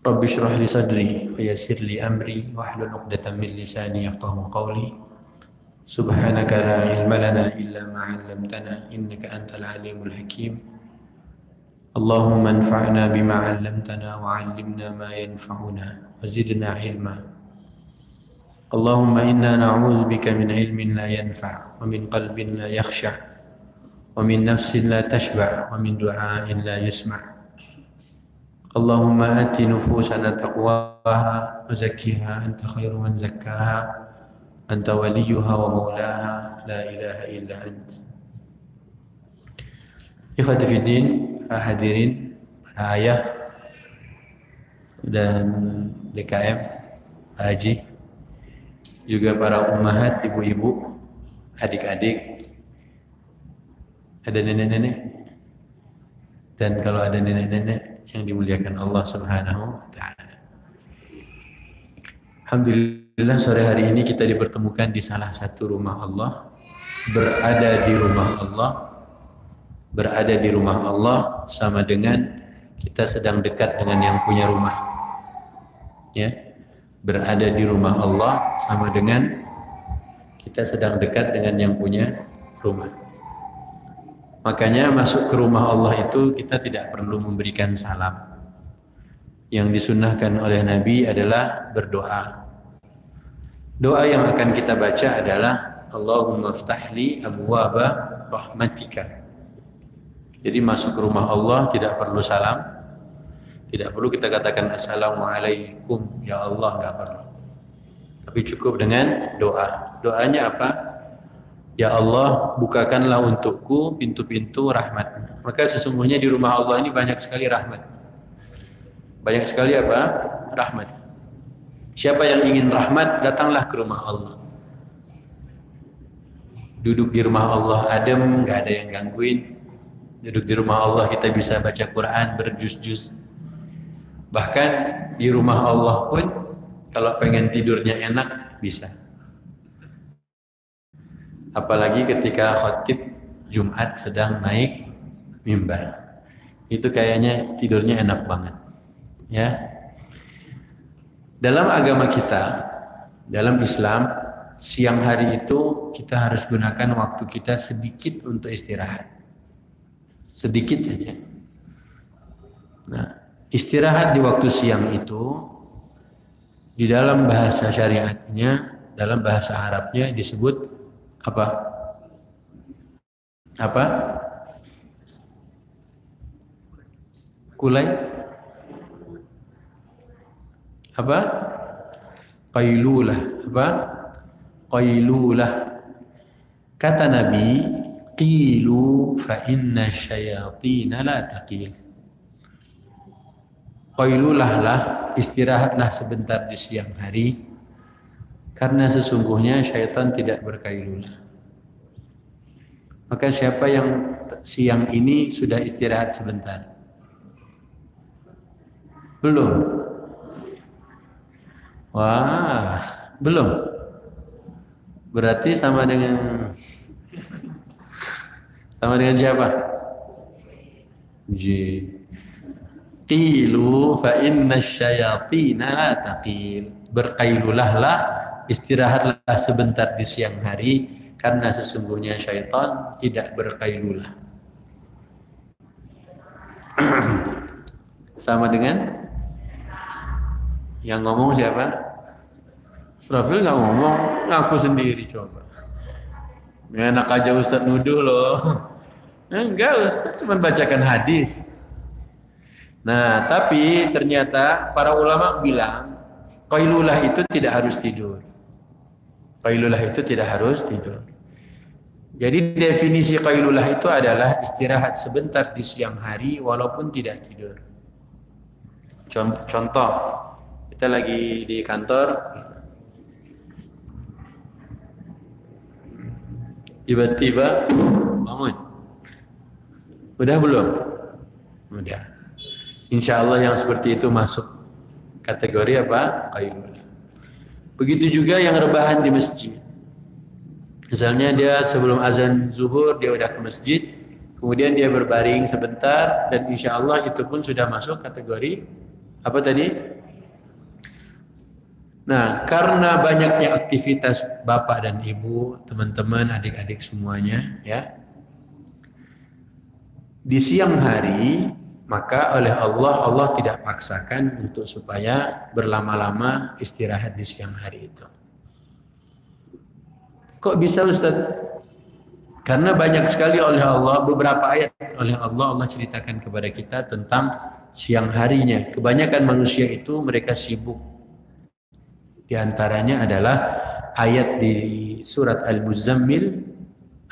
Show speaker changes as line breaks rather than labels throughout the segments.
Rabbi shrah li sadri wa yassir li amri wahlul 'uqdatam min lisani yafqahu qawli. Subhanaka la ilma lana illa ma 'allamtana innaka antal alimul hakim. Allahumma anfa'na bima 'allamtana wa 'allimna ma yanfa'una wa zidna ilma. Allahumma inna na'udzubika min ilmin la yanfa' wa min qalbin la yakhsha' wa min nafsin la tashba' wa min du'ain la yusma'. Allahumma ati nufusana taqwaha wa zakkiha anta khairu man zakkaha anta waliyuha wa maulaha la ilaha illa ant. Ikhwati fiddin, para hadirin, para ayah dan DKM, Pak Haji, juga para ummahat, ibu-ibu, adik-adik, ada nenek-nenek, dan kalau ada nenek-nenek yang dimuliakan Allah Subhanahu wa ta'ala. Alhamdulillah, sore hari ini kita dipertemukan di salah satu rumah Allah, berada di rumah Allah sama dengan kita sedang dekat dengan yang punya rumah. Ya. Berada di rumah Allah sama dengan kita sedang dekat dengan yang punya rumah. Makanya masuk ke rumah Allah itu kita tidak perlu memberikan salam. Yang disunnahkan oleh Nabi adalah berdoa. Doa yang akan kita baca adalah Allahumma ftahli abwaba rahmatika. Jadi masuk ke rumah Allah tidak perlu salam. Tidak perlu kita katakan assalamualaikum ya Allah, enggak perlu. Tapi cukup dengan doa. Doanya apa? Ya Allah, bukakanlah untukku pintu-pintu rahmat. Maka sesungguhnya di rumah Allah ini banyak sekali rahmat. Banyak sekali apa? Rahmat. Siapa yang ingin rahmat, datanglah ke rumah Allah. Duduk di rumah Allah adem, nggak ada yang gangguin. Duduk di rumah Allah kita bisa baca Quran berjuz-juz. Bahkan di rumah Allah pun kalau pengen tidurnya enak bisa. Apalagi ketika khotib Jumat sedang naik mimbar. Itu kayaknya tidurnya enak banget. Ya. Dalam agama kita, dalam Islam, siang hari itu kita harus gunakan waktu kita sedikit untuk istirahat. Sedikit saja. Nah, istirahat di waktu siang itu di dalam bahasa syariatnya, dalam bahasa Arabnya disebut apa? Apa? Kulai? Apa? Qailulah. Apa? Qailulah. Kata Nabi, qilu fa inna syayatina la taqil. Qailulahlah, istirahatlah sebentar di siang hari, karena sesungguhnya syaitan tidak berkailulah. Maka siapa yang siang ini sudah istirahat sebentar? Belum? Wah, belum. Berarti sama dengan siapa? Qilu fa inna syayatina la taqil. Berkailulahlah, istirahatlah sebentar di siang hari, karena sesungguhnya syaitan tidak berkailulah. Sama dengan yang ngomong siapa? Srafil nggak ngomong, ngaku sendiri coba. Enak aja Ustaz nuduh loh. Enggak, Ustaz cuma bacakan hadis. Nah, tapi ternyata para ulama bilang qailulah itu tidak harus tidur. Qailulah itu tidak harus tidur. Jadi definisi qailulah itu adalah istirahat sebentar di siang hari walaupun tidak tidur. Contoh, kita lagi di kantor, tiba-tiba bangun. Udah belum? Udah. Insya Allah yang seperti itu masuk kategori apa? Qailulah. Begitu juga yang rebahan di masjid. Misalnya dia sebelum azan zuhur dia udah ke masjid, kemudian dia berbaring sebentar, dan insya Allah itu pun sudah masuk kategori apa tadi? Nah, karena banyaknya aktivitas bapak dan ibu, teman-teman, adik-adik semuanya, ya, di siang hari, maka oleh Allah tidak paksakan untuk supaya berlama-lama istirahat di siang hari itu. Kok bisa, Ustaz? Karena banyak sekali oleh Allah, beberapa ayat oleh Allah ceritakan kepada kita tentang siang harinya. Kebanyakan manusia itu mereka sibuk. Di antaranya adalah ayat di surat Al-Muzammil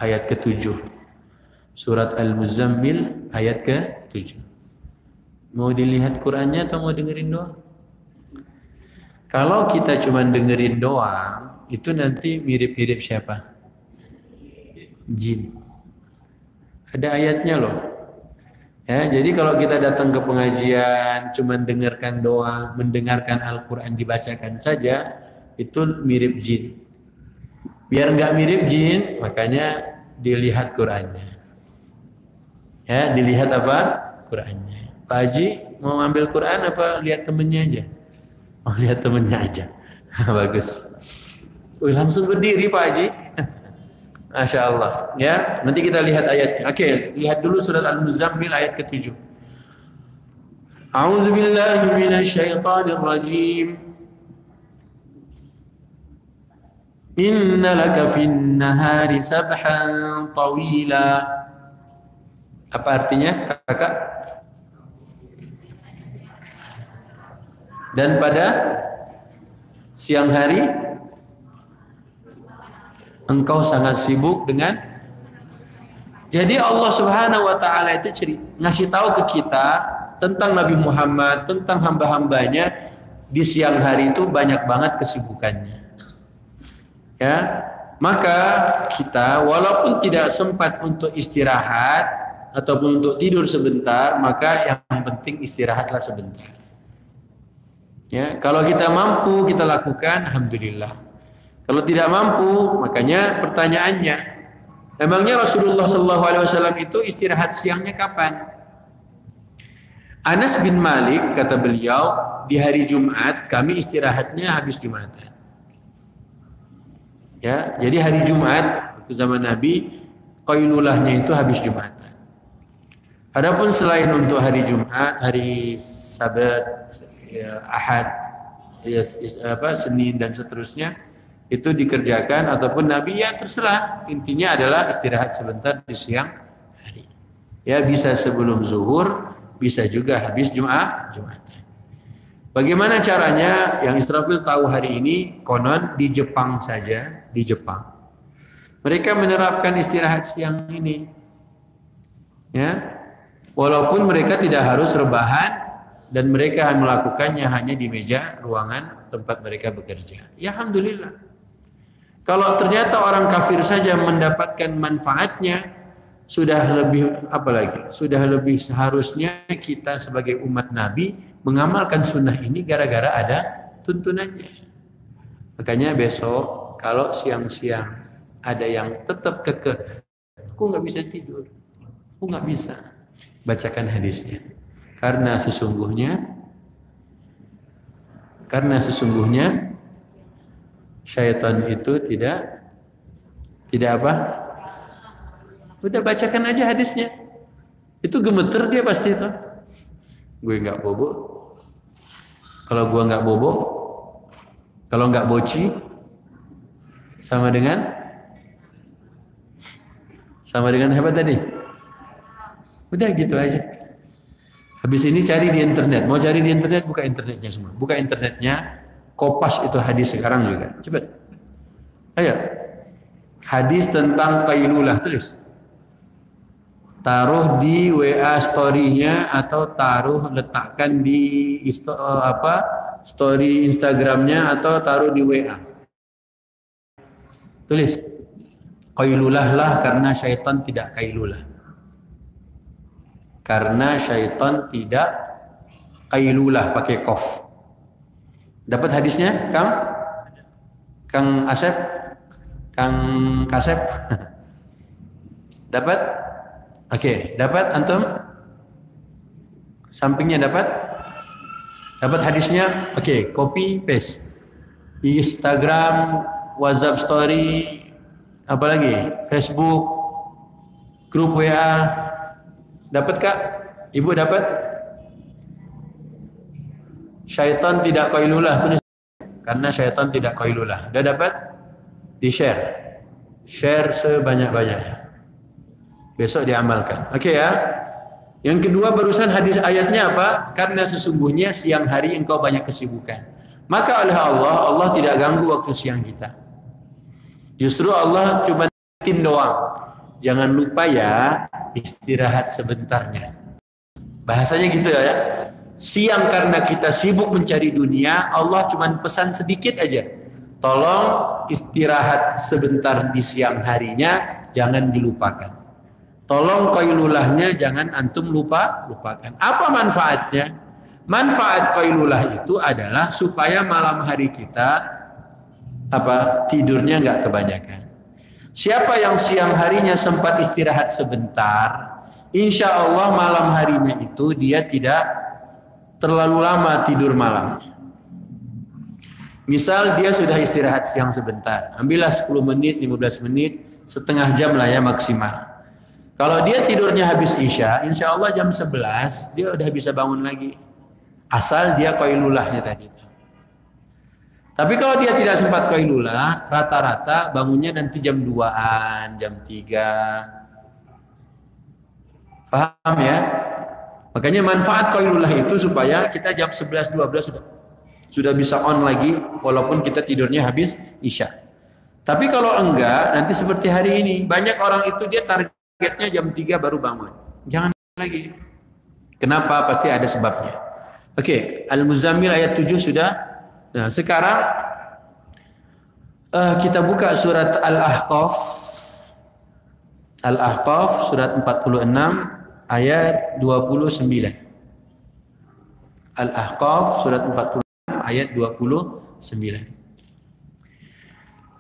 ayat ke-7. Surat Al-Muzammil ayat ke-7. Mau dilihat Qur'annya atau mau dengerin doang? Kalau kita cuma dengerin doang, itu nanti mirip-mirip siapa? Jin. Ada ayatnya loh. Ya, jadi kalau kita datang ke pengajian cuma dengarkan doang, mendengarkan Al-Qur'an dibacakan saja, itu mirip jin. Biar nggak mirip jin, makanya dilihat Qur'annya. Ya, dilihat apa? Qur'annya. Pak Haji mau ambil Qur'an apa lihat temennya aja? Oh, lihat temennya aja. Bagus. Langsung berdiri Pak Haji. Masya Allah. Ya, nanti kita lihat ayatnya. Oke, lihat dulu surat Al-Muzammil ayat ke-7. A'udzu billahi minasyaitonir rajim. Inna laka fin nahari sabhan tawila. Apa artinya, Kakak? Dan pada siang hari engkau sangat sibuk dengan. Jadi Allah Subhanahu wa taala itu ngasih tahu ke kita tentang Nabi Muhammad, tentang hamba-hambanya di siang hari itu banyak banget kesibukannya. Ya, maka kita walaupun tidak sempat untuk istirahat ataupun untuk tidur sebentar, maka yang penting istirahatlah sebentar. Ya, kalau kita mampu kita lakukan, alhamdulillah. Kalau tidak mampu, makanya pertanyaannya, emangnya Rasulullah SAW itu istirahat siangnya kapan? Anas bin Malik kata beliau, di hari Jumat kami istirahatnya habis Jumatan. Ya, jadi hari Jumat waktu zaman Nabi, qailulahnya itu habis Jumatan. Adapun selain untuk hari Jumat, hari Sabat, ya, Ahad, ya, Senin dan seterusnya, itu dikerjakan ataupun Nabi ya terserah, intinya adalah istirahat sebentar di siang hari. Ya, bisa sebelum zuhur, bisa juga habis Jumatan. Bagaimana caranya? Yang Israfil tahu hari ini, konon di Jepang saja, di Jepang mereka menerapkan istirahat siang ini. Ya, walaupun mereka tidak harus rebahan dan mereka melakukannya hanya di meja ruangan tempat mereka bekerja. Ya, alhamdulillah. Kalau ternyata orang kafir saja mendapatkan manfaatnya, sudah lebih apalagi? Sudah lebih seharusnya kita sebagai umat Nabi mengamalkan sunnah ini gara-gara ada tuntunannya. Makanya besok kalau siang-siang ada yang tetap kekeh, aku nggak bisa tidur, aku nggak bisa, bacakan hadisnya. Karena sesungguhnya syaitan itu tidak apa? Udah bacakan aja hadisnya. Itu gemeter dia pasti itu. Gue nggak bobo. Kalau gue nggak bobo, kalau nggak boci, sama dengan apa tadi? Udah gitu aja. Habis ini cari di internet. Mau cari di internet, buka internetnya semua. Buka internetnya, Kopas itu hadis sekarang juga. Cepat. Ayo. Hadis tentang qailulah, tulis. Taruh di WA story-nya atau letakkan di story Instagram-nya atau taruh di WA. Tulis. Qailulah lah karena syaitan tidak qailulah. Karena syaitan tidak qailulah pakai qaf. Dapat hadisnya, Kang Asep? Kang Kasep? Dapat? Oke, dapat antum? Sampingnya dapat? Dapat hadisnya? Oke, copy paste. Instagram, WhatsApp story, apalagi Facebook, grup WA. Dapat Kak? Ibu dapat? Syaitan tidak qailulah, tulis. Karena syaitan tidak qailulah. Udah dapat? Di-share. Share sebanyak-banyaknya. Besok diamalkan. Oke ya. Yang kedua barusan hadis ayatnya apa? Karena sesungguhnya siang hari engkau banyak kesibukan. Maka oleh Allah tidak ganggu waktu siang kita. Justru Allah cuma ingetin doang. Jangan lupa ya istirahat sebentarnya. Bahasanya gitu ya. Siang karena kita sibuk mencari dunia, Allah cuma pesan sedikit aja. Tolong istirahat sebentar di siang harinya, jangan dilupakan. Tolong qailulahnya jangan antum lupakan. Apa manfaatnya? Manfaat qailulah itu adalah supaya malam hari kita tidurnya nggak kebanyakan. Siapa yang siang harinya sempat istirahat sebentar, insya Allah malam harinya itu dia tidak terlalu lama tidur malam. Misal dia sudah istirahat siang sebentar, ambillah 10 menit, 15 menit, setengah jam lah ya maksimal. Kalau dia tidurnya habis isya, insya Allah jam 11 dia udah bisa bangun lagi. Asal dia qailulahnya tadi. Tapi kalau dia tidak sempat qailulah, rata-rata bangunnya nanti jam 2-an, jam 3. Paham ya? Makanya manfaat qailulah itu supaya kita jam 11-12 sudah bisa on lagi walaupun kita tidurnya habis isya. Tapi kalau enggak, nanti seperti hari ini, banyak orang itu dia targetnya jam 3 baru bangun. Jangan lagi. Kenapa? Pasti ada sebabnya. Oke, Al-Muzammil ayat 7 sudah. Nah, sekarang kita buka surat Al-Ahqaf. Al-Ahqaf surat 46 ayat 29. Al-Ahqaf surat 46 ayat 29.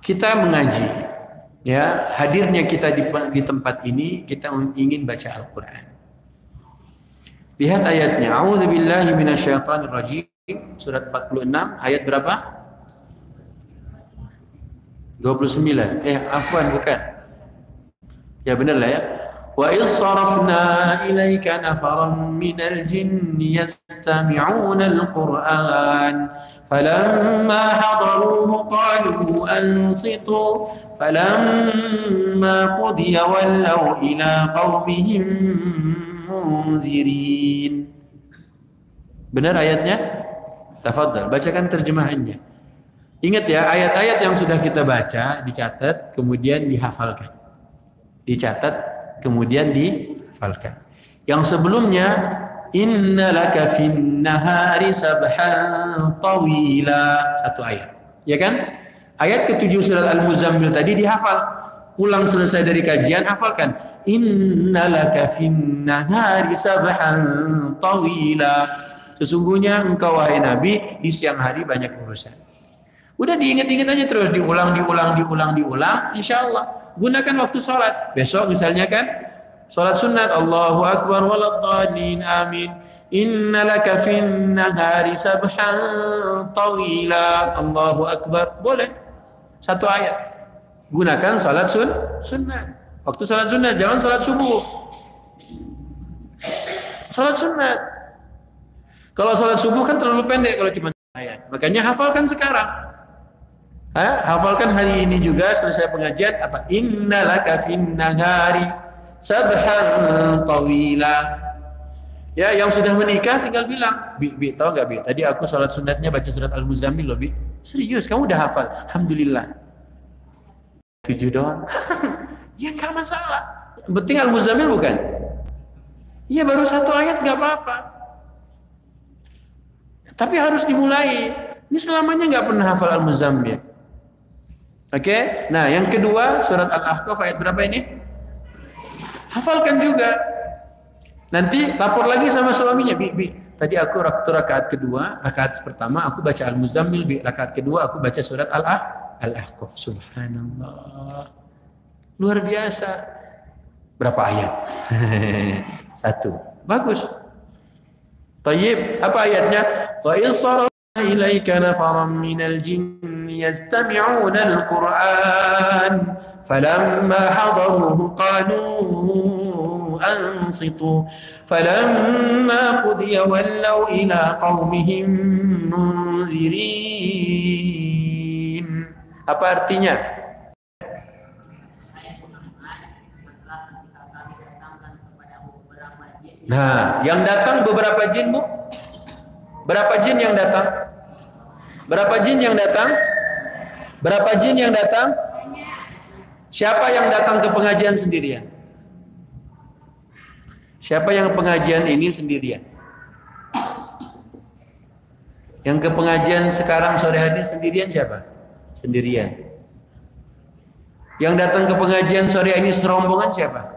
Kita mengaji, ya, hadirnya kita di tempat ini kita ingin baca Al-Qur'an. Lihat ayatnya. A'udzubillahi minasyaitonir rajim. Surat 46 ayat berapa? 29. Afwan bukan. Ya benar lah ya. Wa idh sarafna ilaika nafaran minal jinni yastami'una al-Qur'an falamma hadaruhu qalu ansitu falamma qudiya wallaw ila qaumihim munzirin. Benar ayatnya? Tafadhal, bacakan terjemahannya. Ingat ya, ayat-ayat yang sudah kita baca dicatat kemudian dihafalkan. Dicatat kemudian dihafalkan. Yang sebelumnya innalaka fin nahari sabhan tawila, satu ayat. Ya kan? Ayat ke-7 surat Al-Muzammil tadi dihafal. Ulang selesai dari kajian hafalkan. Innalaka fin nahari sabhan tawila. Sesungguhnya engkau wahai Nabi di siang hari banyak urusan. Udah diingat-ingat aja terus, diulang, insya Allah. Gunakan waktu sholat. Besok misalnya kan, sholat sunat, Allahu Akbar waladhdallin, amin. Innalaka fin nahari sabhan tawila, Allahu Akbar. Boleh. Satu ayat. Gunakan sholat sunat. Waktu sholat sunat, jangan sholat subuh. Sholat sunat. Kalau sholat subuh kan terlalu pendek kalau cuma ayat. Makanya hafalkan sekarang. Hafalkan hari ini juga selesai pengajian apa? Innalaka fin nahari sabhan tawila. Ya, yang sudah menikah tinggal bilang, Bi, tahu nggak Bi? Tadi aku sholat sunatnya baca surat Al-Muzammil loh Bi. Serius, kamu udah hafal? Alhamdulillah. 7 doang. Ya nggak masalah. Penting Al-Muzammil bukan? Ya baru 1 ayat nggak apa-apa. Tapi harus dimulai. Ini selamanya nggak pernah hafal Al-Muzammil. Oke? Nah, yang kedua surat Al-Ahqaf ayat berapa ini? Hafalkan juga. Nanti lapor lagi sama suaminya, Bi, tadi aku rakaat kedua, rakaat pertama aku baca Al-Muzammil, Bi, rakaat kedua aku baca surat Al-Ahqaf. Subhanallah. Luar biasa. Berapa ayat? 1. Bagus. Tayyib, apa ayatnya? Wa isarafna ilaika nafaran minal jinni yastami'una al-Qur'an falamma hadaruhu qalu ansitu falamma qudiya wallaw ila qaumihim munzirin. Apa artinya? Nah, yang datang beberapa jin, Bu? Berapa jin yang datang? Berapa jin yang datang? Berapa jin yang datang? Siapa yang datang ke pengajian sendirian? Siapa yang pengajian ini sendirian? Yang ke pengajian sekarang sore hari sendirian siapa? Sendirian. Yang datang ke pengajian sore ini serombongan siapa?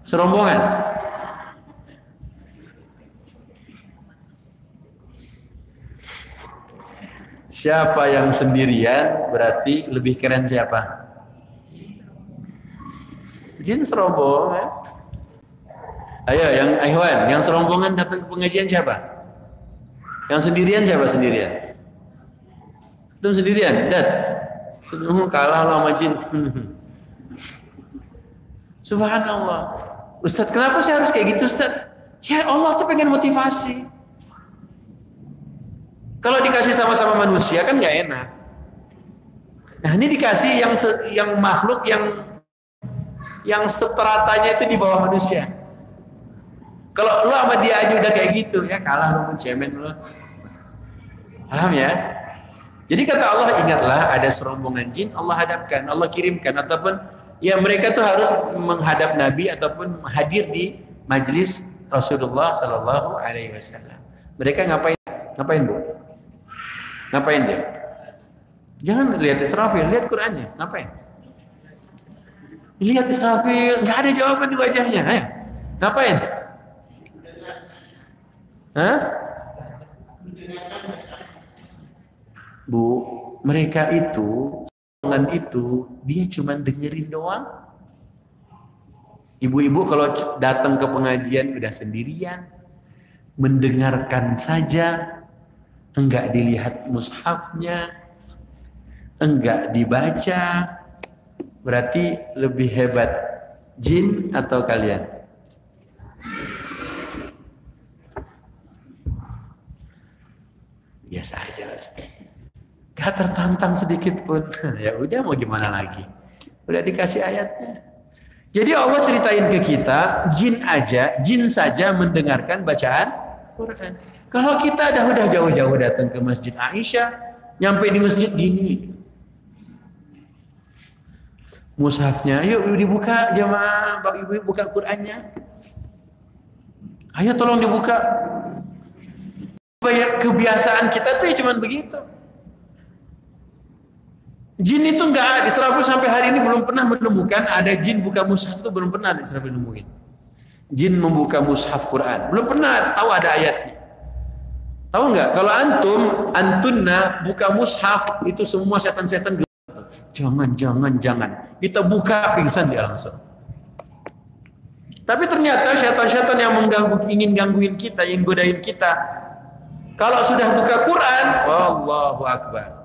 Serombongan. Siapa yang sendirian berarti lebih keren siapa? Jin serombongan. Ayo yang Ikhwan, yang serombongan datang ke pengajian siapa? Yang sendirian siapa sendirian? Itu sendirian, dan kalah sama jin. Subhanallah. Ustaz, kenapa sih harus kayak gitu, Ustaz? Ya Allah tuh pengen motivasi. Kalau dikasih sama-sama manusia kan nggak enak. Nah ini dikasih yang makhluk yang seteratanya itu di bawah manusia. Kalau lo sama dia aja udah kayak gitu, ya kalah lo, mencemen lo. Paham ya? Jadi kata Allah, ingatlah ada serombongan jin Allah hadapkan, Allah kirimkan, ataupun ya mereka tuh harus menghadap Nabi ataupun hadir di majlis Rasulullah Sallallahu Alaihi Wasallam. Mereka ngapain? Ngapain, Bu? Ngapain dia? Jangan lihat Israfil, lihat Qur'annya. Ngapain? Lihat Israfil, nggak ada jawaban di wajahnya. Ayo. Ngapain? Hah? Bu, mereka itu dia cuma dengerin doang. Ibu-ibu kalau datang ke pengajian udah sendirian, mendengarkan saja, enggak dilihat mushafnya, enggak dibaca, berarti lebih hebat jin atau kalian? Biasa aja, Ustaz. Gak tertantang sedikit pun. Ya udah, mau gimana lagi? Udah dikasih ayatnya. Jadi Allah ceritain ke kita, jin saja mendengarkan bacaan Quran. Kalau kita udah jauh-jauh datang ke Masjid Aisyah, nyampe di masjid gini, mushafnya, yuk dibuka jamaah, ibu buka Qurannya. Ayo tolong dibuka. Kebiasaan kita tuh cuma begitu. Jin itu enggak, Israfil sampai hari ini belum pernah menemukan ada jin buka mushaf, itu belum pernah Israfil nemuin. Jin membuka mushaf Quran, belum pernah tahu ada ayatnya. Tahu nggak? Kalau antunna buka mushaf itu semua setan-setan jangan. Kita buka pingsan dia langsung. Tapi ternyata setan-setan yang ingin gangguin kita, ingin godain kita, kalau sudah buka Quran, Allahu Akbar.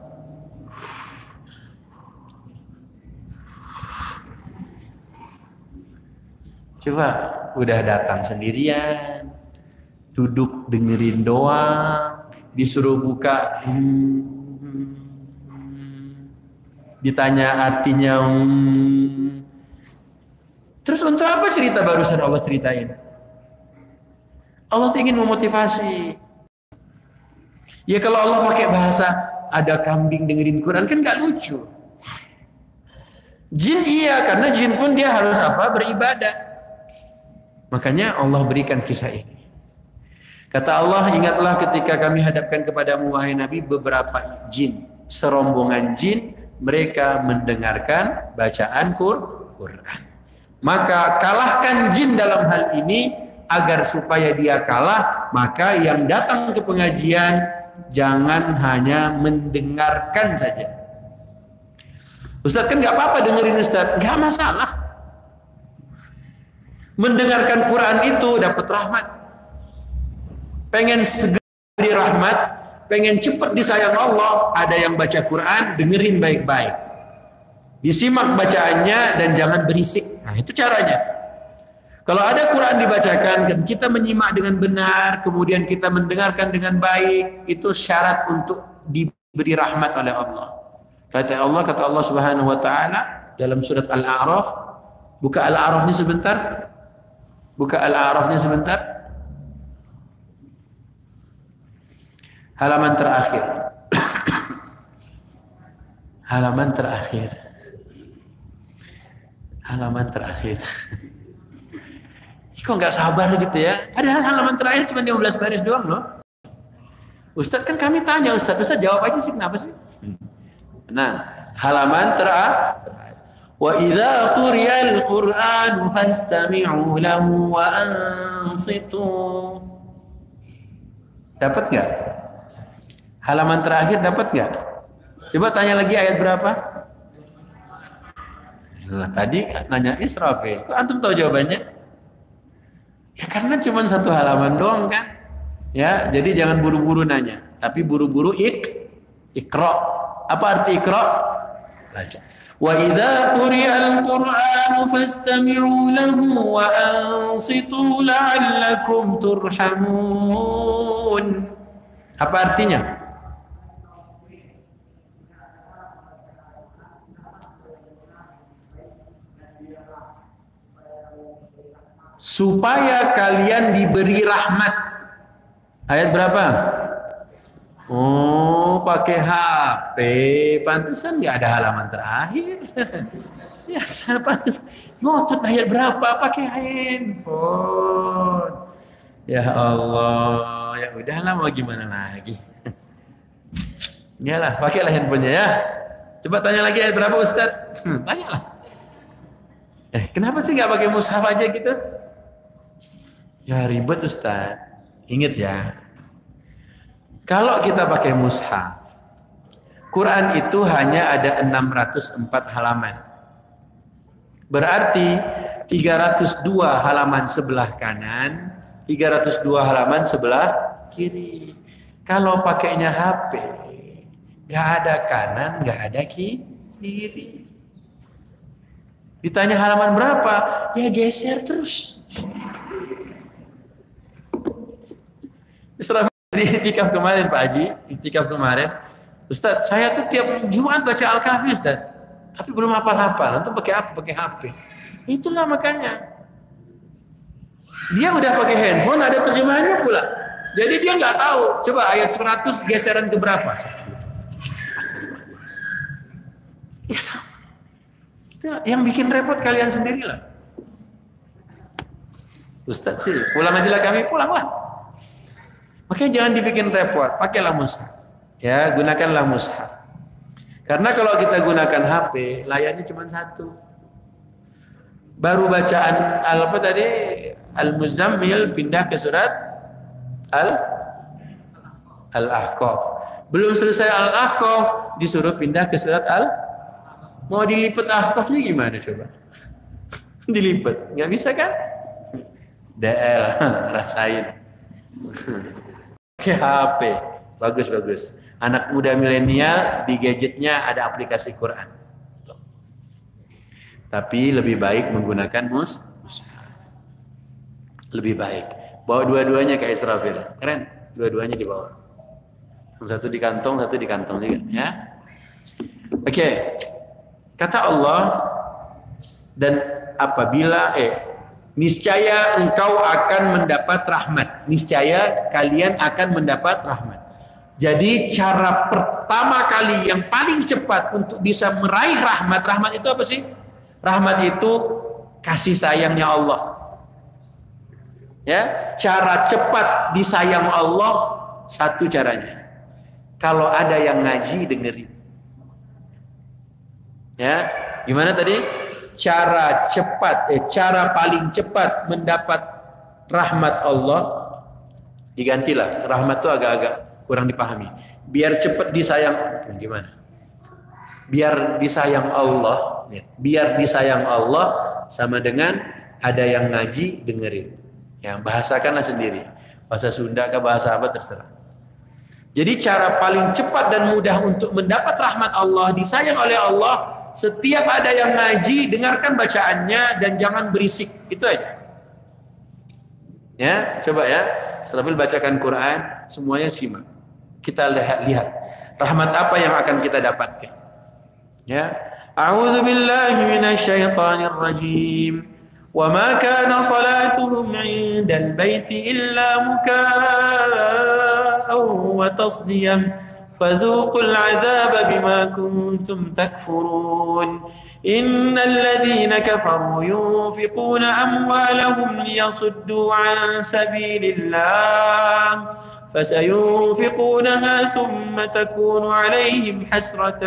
Coba udah datang sendirian, duduk dengerin doang, disuruh buka, ditanya artinya, terus untuk apa cerita barusan Allah ceritain? Allah ingin memotivasi. Ya kalau Allah pakai bahasa ada kambing dengerin Quran kan gak lucu. Jin iya, karena jin pun dia harus apa? Beribadah. Makanya Allah berikan kisah ini. Kata Allah, ingatlah ketika kami hadapkan kepadamu wahai Nabi beberapa jin, serombongan jin, mereka mendengarkan bacaan Quran. Maka kalahkan jin dalam hal ini, agar supaya dia kalah, maka yang datang ke pengajian jangan hanya mendengarkan saja. Ustaz kan gak apa-apa dengerin Ustaz, gak masalah. Mendengarkan Quran itu dapat rahmat. Pengen segera diberi rahmat, pengen cepat disayang Allah, ada yang baca Quran, dengerin baik-baik. Disimak bacaannya dan jangan berisik. Nah, itu caranya. Kalau ada Quran dibacakan dan kita menyimak dengan benar, kemudian kita mendengarkan dengan baik, itu syarat untuk diberi rahmat oleh Allah. Kata Allah Subhanahu wa taala dalam surat Al-A'raf, buka Al-A'rafnya sebentar. Buka Al-A'rafnya sebentar. Halaman terakhir. Halaman terakhir. Halaman terakhir. Kok nggak sabar gitu ya? Ada halaman terakhir cuma 15 baris doang loh. Ustadz kan kami tanya Ustadz jawab aja sih, kenapa sih? Nah, halaman terakhir. Wa idza quriyal Qur'an fastami'u lahu wa ansitu. Dapat nggak? Halaman terakhir dapat nggak? Coba tanya lagi ayat berapa? Nah, tadi nanya Israfil. Kok antum tahu jawabannya? Ya karena cuma satu halaman doang kan. Ya, jadi jangan buru-buru nanya, tapi buru-buru ikra. Apa arti ikra? Baca. Wa idza quriyal Qur'an fastami'u lahu wa ansitu la'allakum turhamun. Apa artinya? Supaya kalian diberi rahmat. Ayat berapa? Oh, pakai HP. Pantesan nggak ada halaman terakhir. Ya, pantes. Ngotot ayat berapa? Pakai handphone. Ya Allah, ya udahlah mau gimana lagi. Iyalah, pakailah handphonenya ya. Coba tanya lagi ayat berapa Ustaz? Tanyalah. Kenapa sih nggak pakai mushaf aja gitu? Ya ribet Ustaz. Ingat ya, kalau kita pakai mushaf, Quran itu hanya ada 604 halaman. Berarti 302 halaman sebelah kanan, 302 halaman sebelah kiri. Kalau pakainya HP, nggak ada kanan, nggak ada kiri. Ditanya halaman berapa? Ya geser terus. Israfil di itikaf kemarin Pak Haji, itikaf kemarin, Ustaz, saya tuh tiap Jumat baca Al-Kahfi Ustaz, tapi belum hafal-hafal. Nanti pakai apa? Pakai HP. Itulah makanya. Dia udah pakai handphone, ada terjemahannya pula. Jadi dia nggak tahu. Coba ayat 100 geseran ke berapa? Ya sama. Itu yang bikin repot kalian sendirilah. Ustaz sih, pulang aja lah kami, pulanglah. Makanya jangan dibikin repot, pakailah mushaf. Ya, gunakanlah mushaf. Karena kalau kita gunakan HP, layarnya cuma satu. Baru bacaan apa tadi? Al-Muzammil pindah ke surat Al-Ahqaf. Belum selesai Al-Ahqaf, disuruh pindah ke surat Mau dilipat Ahqafnya gimana coba? Dilipat, nggak bisa kan? DL, rasain. Ke HP, bagus. Anak muda milenial di gadgetnya ada aplikasi Quran. Tapi lebih baik menggunakan mushaf. Lebih baik. Bawa dua-duanya ke Israfil. Keren, dua-duanya dibawa. Satu di kantong juga. Ya. Oke. Kata Allah, dan apabila niscaya engkau akan mendapat rahmat. Niscaya kalian akan mendapat rahmat. Jadi cara pertama kali yang paling cepat untuk bisa meraih rahmat. Rahmat itu apa sih? Rahmat itu kasih sayangnya Allah. Ya, cara cepat disayang Allah satu caranya. Kalau ada yang ngaji dengerin. Ya, gimana tadi? Cara paling cepat mendapat rahmat Allah, digantilah. Rahmat itu agak-agak kurang dipahami. Biar cepat disayang, gimana? Biar disayang Allah, biar disayang Allah sama dengan ada yang ngaji dengerin. Yang bahasakanlah sendiri. Bahasa Sunda ke bahasa apa terserah. Jadi cara paling cepat dan mudah untuk mendapat rahmat Allah, disayang oleh Allah, setiap ada yang ngaji, dengarkan bacaannya dan jangan berisik. Itu aja. Ya, coba ya. Serafil bacakan Quran, semuanya simak. Kita lihat rahmat apa yang akan kita dapatkan. Ya. A'udzu billahi minasyaitonir rajim. وما كان صلاتهم عند البيت إلا مكاء وتصدية فذوقوا العذاب بما كنتم تكفرون إن الذين كفروا ينفقون أموالهم ليصدوا عن سبيل الله فسينفقونها ثم تكون عليهم حسرة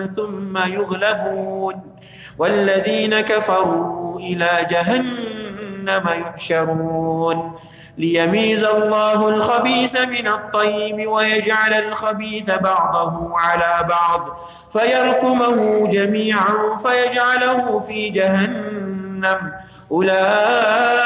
ثم يغلبون والذين كفروا إلى جهنم يحشرون ليميز الله الخبيث من الطيب ويجعل الخبيث بعضه على بعض فيركمه جميعا فيجعله في جهنم أولئك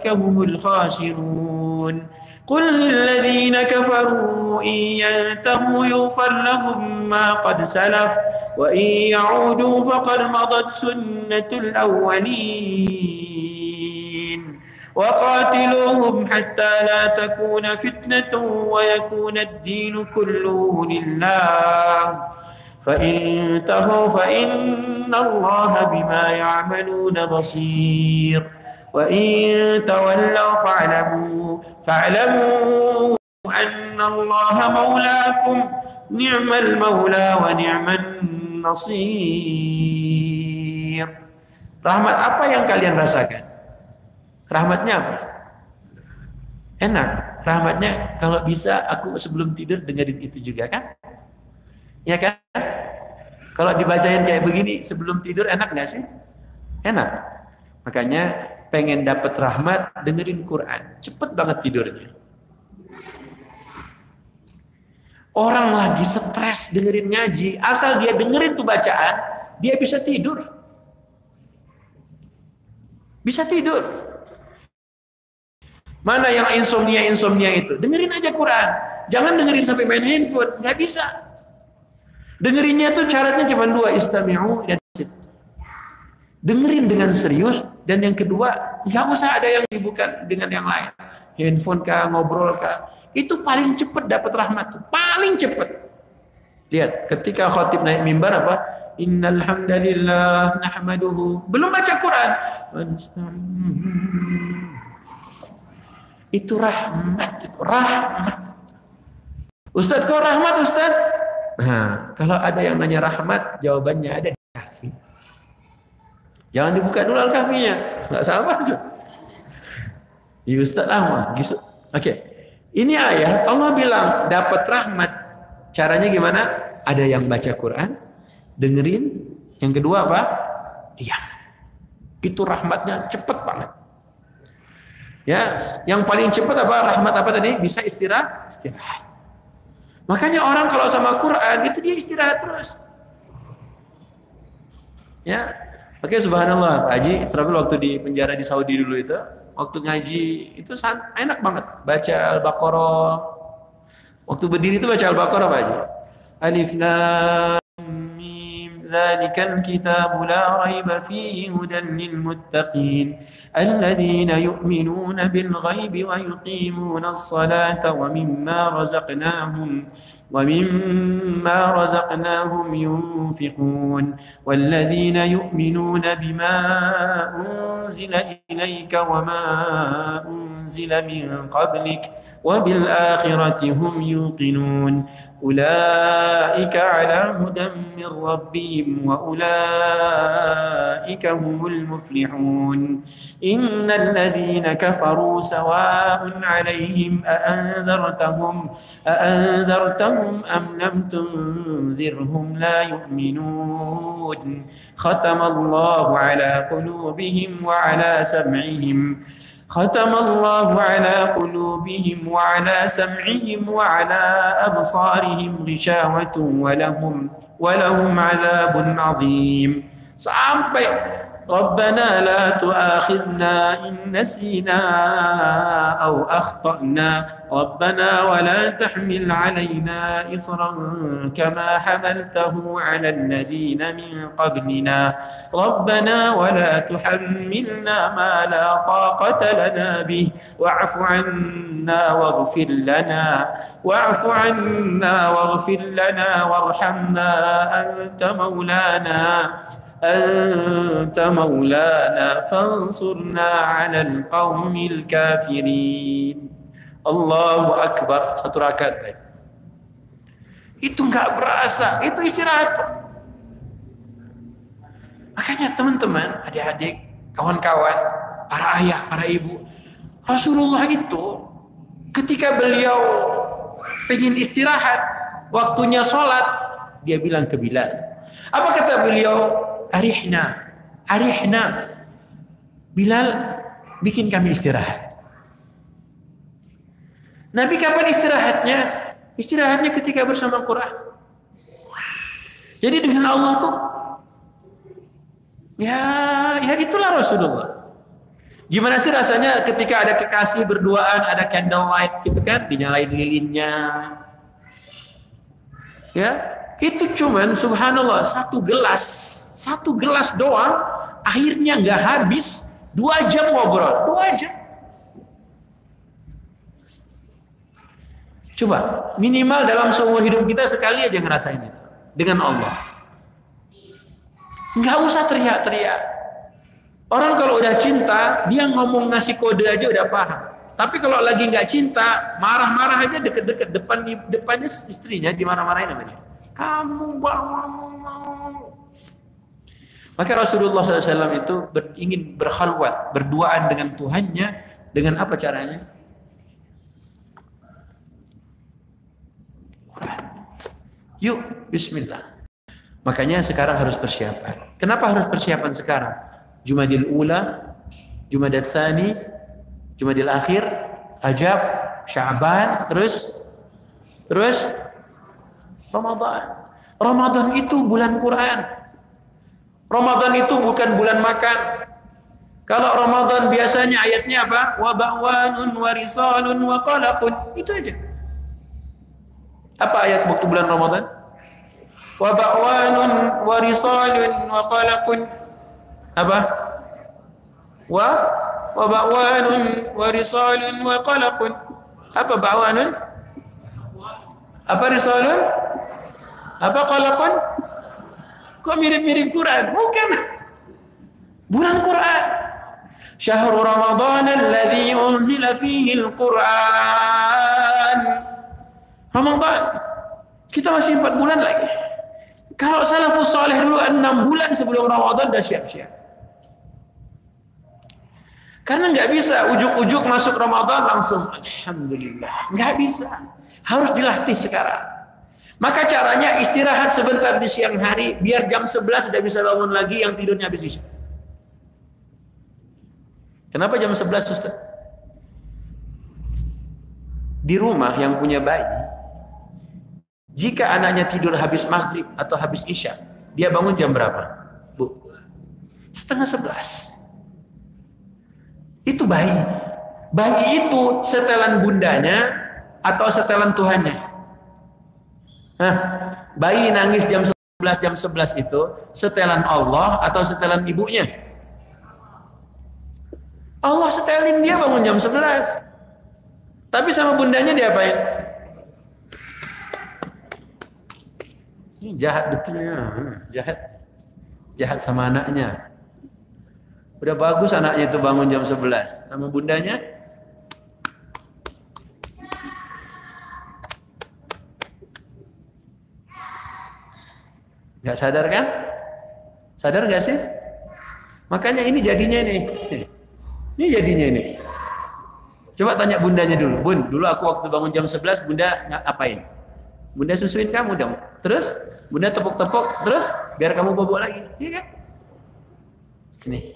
هم الخاسرون قل للذين كفروا إن ينتهوا يغفر لهم ما قد سلف وإن يعودوا فقد مضت سنة الأولين وقاتلوهم حتى لا تكون فتنة ويكون الدين كله لله فإن انتهوا فإن الله بما يعملون بصير وإن تولوا فاعلموا أن الله مولاكم نعم المولى ونعم النصير. Rahmat apa yang kalian rasakan? Rahmatnya apa? Enak. Rahmatnya kalau bisa aku sebelum tidur dengerin itu juga kan? Ya kan? Kalau dibacain kayak begini sebelum tidur enak nggak sih? Enak. Makanya pengen dapat rahmat, dengerin Quran. Cepet banget tidurnya. Orang lagi stres dengerin ngaji, asal dia dengerin tuh bacaan, dia bisa tidur. Bisa tidur. Mana yang insomnia itu? Dengerin aja Quran. Jangan dengerin sampai main handphone. Nggak bisa. Dengerinnya tuh syaratnya cuma dua, istami'u dan dengerin dengan serius, dan yang kedua nggak usah ada yang bukan dengan yang lain, handphone kah, ngobrol kah, itu paling cepat dapat rahmat tuh, paling cepat. Lihat ketika khatib naik mimbar apa, innal hamdalillah nahmaduhu, belum baca Quran, itu rahmat, itu rahmat. Ustadz kok rahmat Ustadz? Nah, kalau ada yang nanya rahmat, jawabannya ada di Kahfi. Jangan dibuka dulu Al-Kahfinya, nggak sama aja. Ya Ustaz lama, gitu. Oke. Ini ayat Allah bilang dapat rahmat. Caranya gimana? Ada yang baca Quran, dengerin. Yang kedua apa? Diam. Itu rahmatnya cepet banget. Ya, yang paling cepat apa? Rahmat apa tadi? Bisa istirahat. Makanya orang kalau sama Quran itu dia istirahat terus. Ya. Oke, subhanallah, Pak Haji, Israfil waktu di penjara di Saudi dulu itu, waktu ngaji itu enak banget, baca Al-Baqarah. Waktu berdiri itu baca Al-Baqarah, Pak Haji. Alif Lam Mim, dzalikal kitabu la raiba fihi hudan lil muttaqin, alladzina yu'minuna bil ghaibi wa yuqimuna as-salata wa mimma razaqnahum yunfiqun walladzina yu'minuna bima unzila ilayka wa ma unzila min qablik wa bil akhirati hum yuqinun ulaika ala hudan min rabbihim wa ulaika humul muflihun innal ladzina kafaru sawa'un 'alaihim أأنذرتهم أم لم تنذرهم لا يؤمنون ختم الله على قلوبهم وعلى سمعهم وعلى أبصارهم غشاوة ولهم عذاب عظيم. Sampai Rabbana la tu'akhidna in nasina aw akhtana Rabbana wa la tahmil 'alaina isran kama hamaltahu 'ala alladhina min qablina Rabbana wa la tuhammilna ma la taqata lana bih wa'fu 'anna waghfir lana warhamna أنت مولانا فانصرنا على القوم الكافرين الله أكبر. Satu rakaat baik. Itu nggak berasa, itu istirahat. Makanya teman-teman, adik-adik, kawan-kawan, para ayah, para ibu, Rasulullah itu ketika beliau pengen istirahat, waktunya sholat, dia bilang ke Bilal. Apa kata beliau? Arihna. Bilal, bikin kami istirahat. Nabi kapan istirahatnya? Istirahatnya ketika bersama Quran. Jadi dengan Allah tuh, ya itulah Rasulullah. Gimana sih rasanya ketika ada kekasih berduaan, ada candlelight gitu kan, dinyalain lilinnya. Ya, itu cuman subhanallah satu gelas doang, akhirnya nggak habis 2 jam ngobrol, 2 jam. Coba minimal dalam seumur hidup kita sekali aja ngerasain itu dengan Allah. Nggak usah teriak-teriak. Orang kalau udah cinta, dia ngomong ngasih kode aja udah paham. Tapi kalau lagi nggak cinta, marah-marah aja deket-deket depannya istrinya dimarah-marahin namanya. Kamu bangun. Maka Rasulullah SAW itu ingin berkhalwat, berduaan dengan Tuhannya. Dengan apa caranya? Quran. Yuk, bismillah. Makanya sekarang harus persiapan. Kenapa harus persiapan sekarang? Jumadil Ula, Jumadil Tsani, Jumadil Akhir, Rajab, Sya'ban, terus Ramadan. Ramadan itu bulan Quran. Ramadan itu bukan bulan makan. Kalau Ramadan biasanya ayatnya apa? Wa ba'wanun wa risalun wa qalaqun. Itu aja. Apa ayat waktu bulan Ramadan? Wa ba'wanun wa risalun wa qalaqun. Apa? Wa ba'wanun wa risalun wa qalaqun. Apa ba'wanun? Apa risalun? Apa qalaqun? Kok mirip-mirip Quran? Bukan. Bulan Quran. Syahrul Ramadan alladzi unzila fihi al-Quran. Ramadan. Kita masih 4 bulan lagi. Kalau salafus saleh dulu 6 bulan sebelum Ramadan dah siap-siap. Karena nggak bisa ujuk-ujuk masuk Ramadan langsung alhamdulillah. Nggak bisa. Harus dilatih sekarang. Maka caranya istirahat sebentar di siang hari, biar jam 11 sudah bisa bangun lagi yang tidurnya habis isya. Kenapa jam 11 Ustaz? Di rumah yang punya bayi, jika anaknya tidur habis maghrib atau habis isya, dia bangun jam berapa? Bu? 10:30. Itu bayi. Bayi itu setelan bundanya atau setelan Tuhannya? Nah, bayi nangis jam 11 itu setelan Allah atau setelan ibunya? Allah setelin dia bangun jam 11. Tapi sama bundanya diapain? Ini jahat betulnya. Jahat sama anaknya. Udah bagus anaknya itu bangun jam 11. Sama bundanya? Gak sadar kan? Sadar gak sih? Makanya ini jadinya nih. Ini jadinya nih. Coba tanya bundanya dulu. Bun, dulu aku waktu bangun jam 11, bunda ngapain? Bunda susuin kamu dong. Terus, bunda tepuk-tepuk. Terus, biar kamu bobo lagi. Iya kan? Nih.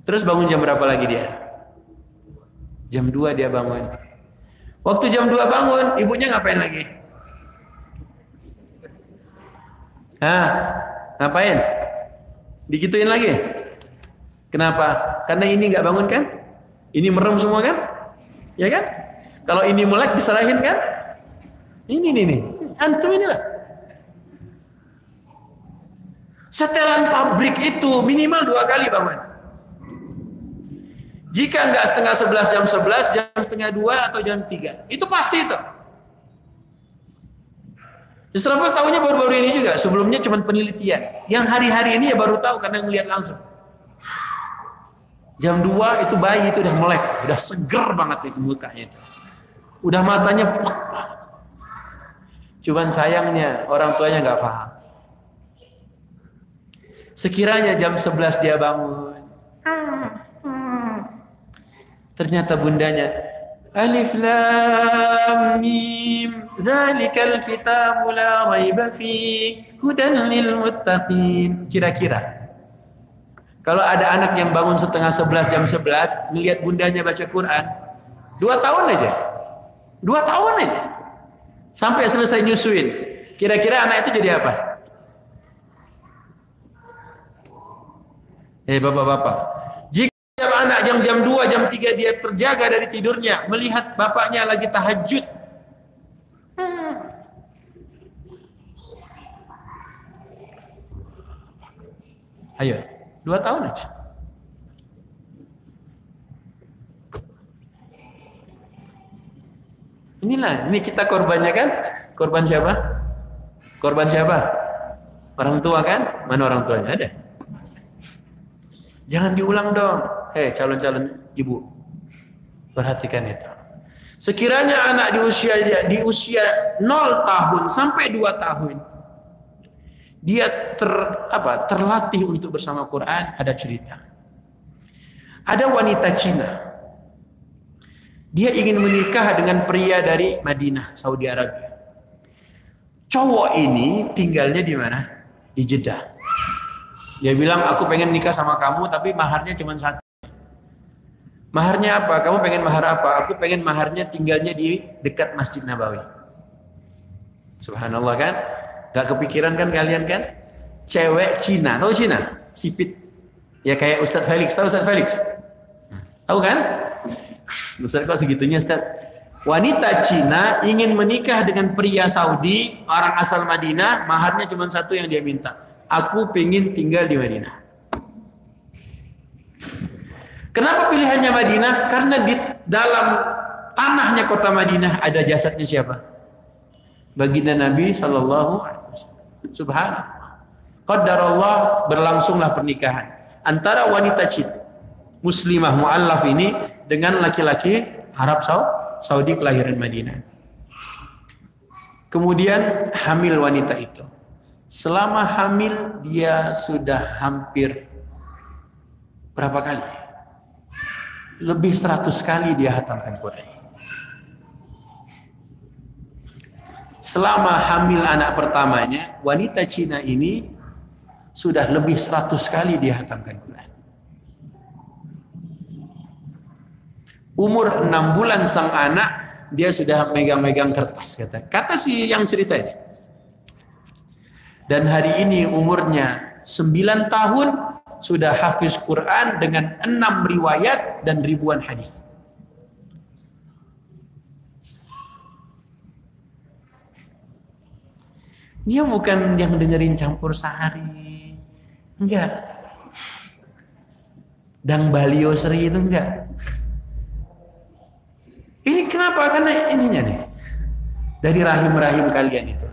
Terus bangun jam berapa lagi dia? Jam 2 dia bangun. Waktu jam 2 bangun, ibunya ngapain lagi? Hah, ngapain? Digituin lagi? Kenapa? Karena ini nggak bangun kan? Ini merem semua kan? Ya kan? Kalau ini melek diserahin kan? Ini nih. Antum inilah. Setelan pabrik itu minimal 2 kali bangun. Jika nggak setengah 11, jam 11, jam setengah 2 atau jam 3. Itu pasti itu. Israfil tahunya baru-baru ini juga. Sebelumnya cuma penelitian. Yang hari-hari ini ya baru tahu karena ngelihat langsung. Jam 2 itu bayi itu udah melek. Udah seger banget itu mukanya itu. Udah matanya. Cuman sayangnya orang tuanya nggak paham. Sekiranya jam 11 dia bangun. Ternyata bundanya Alif Lam Mim Dzalikal kitabu la raiba fihi hudan lil muttaqin. Kira-kira kalau ada anak yang bangun setengah 11 jam 11 melihat bundanya baca Quran 2 tahun aja. 2 tahun aja. Sampai selesai nyusuin. Kira-kira anak itu jadi apa? Bapak-bapak, jika anak jam 2, jam 3 dia terjaga dari tidurnya, melihat bapaknya lagi tahajud, ayo, 2 tahun aja. Inilah, ini kita korbannya kan? Korban siapa? Korban siapa? Orang tua kan? Mana orang tuanya? Ada. Jangan diulang dong. Calon-calon ibu, perhatikan itu. Sekiranya anak di usia 0 tahun sampai 2 tahun dia terlatih untuk bersama Quran, ada cerita. Ada wanita Cina. Dia ingin menikah dengan pria dari Madinah, Saudi Arabia. Cowok ini tinggalnya di mana? Di Jeddah. Dia bilang, aku pengen nikah sama kamu, tapi maharnya cuma 1. Maharnya apa? Kamu pengen mahar apa? Aku pengen maharnya tinggalnya di dekat Masjid Nabawi. Subhanallah kan? Gak kepikiran kan kalian kan? Cewek Cina, tahu Cina? Sipit. Ya kayak Ustadz Felix, tahu Ustadz Felix? Tahu kan? Ustadz kok segitunya Ustadz? Wanita Cina ingin menikah dengan pria Saudi, orang asal Madinah, maharnya cuma 1 yang dia minta. Aku pengen tinggal di Madinah. Kenapa pilihannya Madinah? Karena di dalam tanahnya kota Madinah ada jasadnya siapa? Baginda Nabi Shallallahu Alaihi Wasallam. Subhanallah. Qadarullah, berlangsunglah pernikahan antara wanita Cina, Muslimah mu'allaf ini dengan laki-laki Arab Saudi kelahiran Madinah. Kemudian hamil wanita itu. Selama hamil dia sudah hampir berapa kali? Lebih 100 kali dia hatamkan Quran. Selama hamil anak pertamanya, wanita Cina ini sudah lebih 100 kali dia hatamkan Quran. Umur 6 bulan sang anak, dia sudah megang-megang kertas. Kata si yang cerita ini. Dan hari ini umurnya 9 tahun, sudah hafiz Quran dengan 6 riwayat dan ribuan hadis. Dia bukan yang dengerin campur sari, enggak. Dang Balio Sri itu enggak. Ini kenapa? Karena ininya nih. Dari rahim-rahim kalian itu.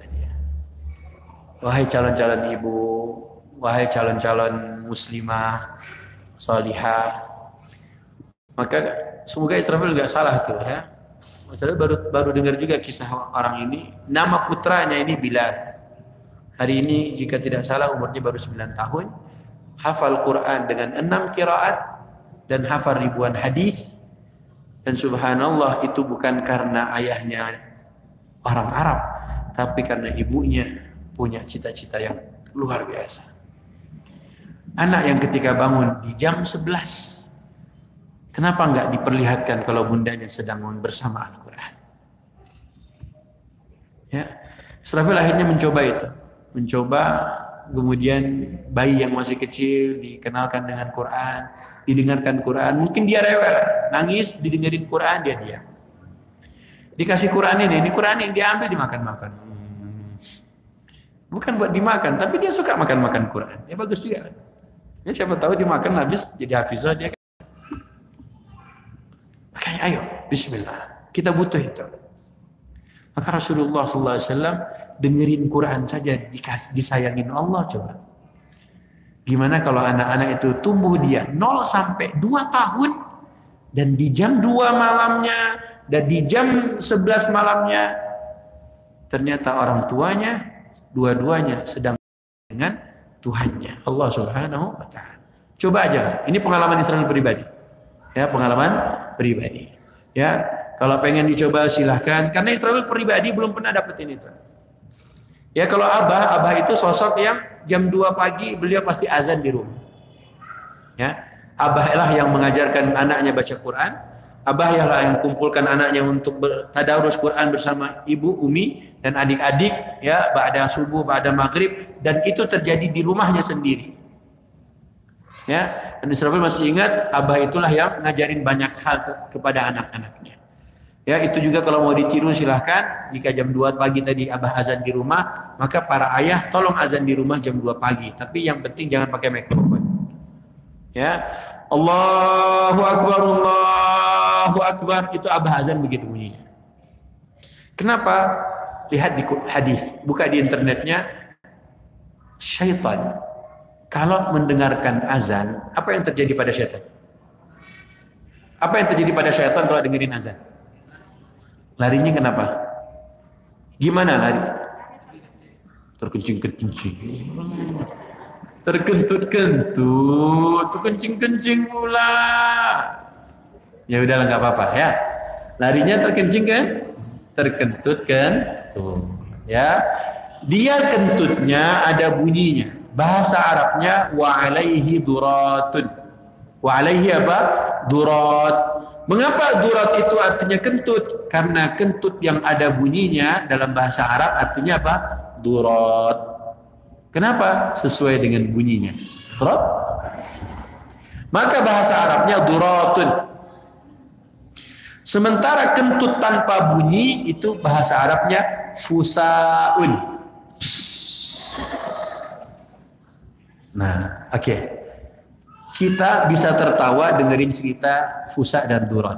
Wahai calon-calon ibu, wahai calon-calon muslimah, salihah. Maka semoga Israfil enggak salah tuh ya. Masalah baru dengar juga kisah orang ini. Nama putranya ini Bilal. Hari ini jika tidak salah umurnya baru 9 tahun. Hafal Quran dengan 6 qiraat dan hafal ribuan hadis. Dan subhanallah itu bukan karena ayahnya orang Arab, tapi karena ibunya punya cita-cita yang luar biasa. Anak yang ketika bangun di jam 11, kenapa enggak diperlihatkan kalau bundanya sedang bersama Al-Quran? Ya, Israfil akhirnya mencoba itu. Mencoba kemudian bayi yang masih kecil dikenalkan dengan Quran, didengarkan Quran, mungkin dia rewel, nangis, didengerin Quran, dia diam. Dikasih Quran ini Quran yang diambil dimakan-makan. Bukan buat dimakan, tapi dia suka makan-makan Quran. Ya bagus juga. Ya siapa tahu dimakan habis jadi hafizah dia. Makanya ayo, bismillah. Kita butuh itu. Maka Rasulullah SAW dengerin Quran saja disayangin Allah coba. Gimana kalau anak-anak itu tumbuh dia 0 sampai 2 tahun dan di jam 2 malamnya dan di jam 11 malamnya ternyata orang tuanya dua-duanya sedang dengan Tuhannya Allah Subhanahu wa taala. Coba aja lah. Ini pengalaman Israel pribadi. Ya, pengalaman pribadi. Ya, kalau pengen dicoba silahkan karena Israel pribadi belum pernah dapetin itu. Ya kalau abah itu sosok yang jam 2 pagi beliau pasti azan di rumah. Ya, abah lah yang mengajarkan anaknya baca Quran, abah lah yang kumpulkan anaknya untuk bertadarus Quran bersama ibu Umi dan adik-adik ya ba'da subuh, ba'da maghrib dan itu terjadi di rumahnya sendiri. Ya, dan Israfil masih ingat abah itulah yang ngajarin banyak hal kepada anak-anaknya. Ya, itu juga kalau mau ditiru silahkan. Jika jam 2 pagi tadi abah azan di rumah, maka para ayah tolong azan di rumah jam 2 pagi. Tapi yang penting jangan pakai mikrofon. Ya, Allahu Akbar, Allahu Akbar, itu abah azan begitu bunyinya. Kenapa? Lihat di hadis, buka di internetnya. Syaitan kalau mendengarkan azan, apa yang terjadi pada syaitan? Apa yang terjadi pada syaitan kalau dengerin azan? Larinya kenapa? Gimana lari? Terkencing-kencing. Terkentut-kentut, terkencing-kencing pula. Ya udahlah nggak apa-apa ya. Larinya terkencing kan? Terkentut kan? Tuh. Ya. Dia kentutnya ada bunyinya. Bahasa Arabnya wa alaihi duratun. Wa alaihi apa? Durat. Mengapa durat itu artinya kentut? Karena kentut yang ada bunyinya dalam bahasa Arab artinya apa? Durat. Kenapa? Sesuai dengan bunyinya. Durat. Maka bahasa Arabnya duratun. Sementara kentut tanpa bunyi itu bahasa Arabnya fusaun. Nah, oke. Kita bisa tertawa dengerin cerita fusa dan durat.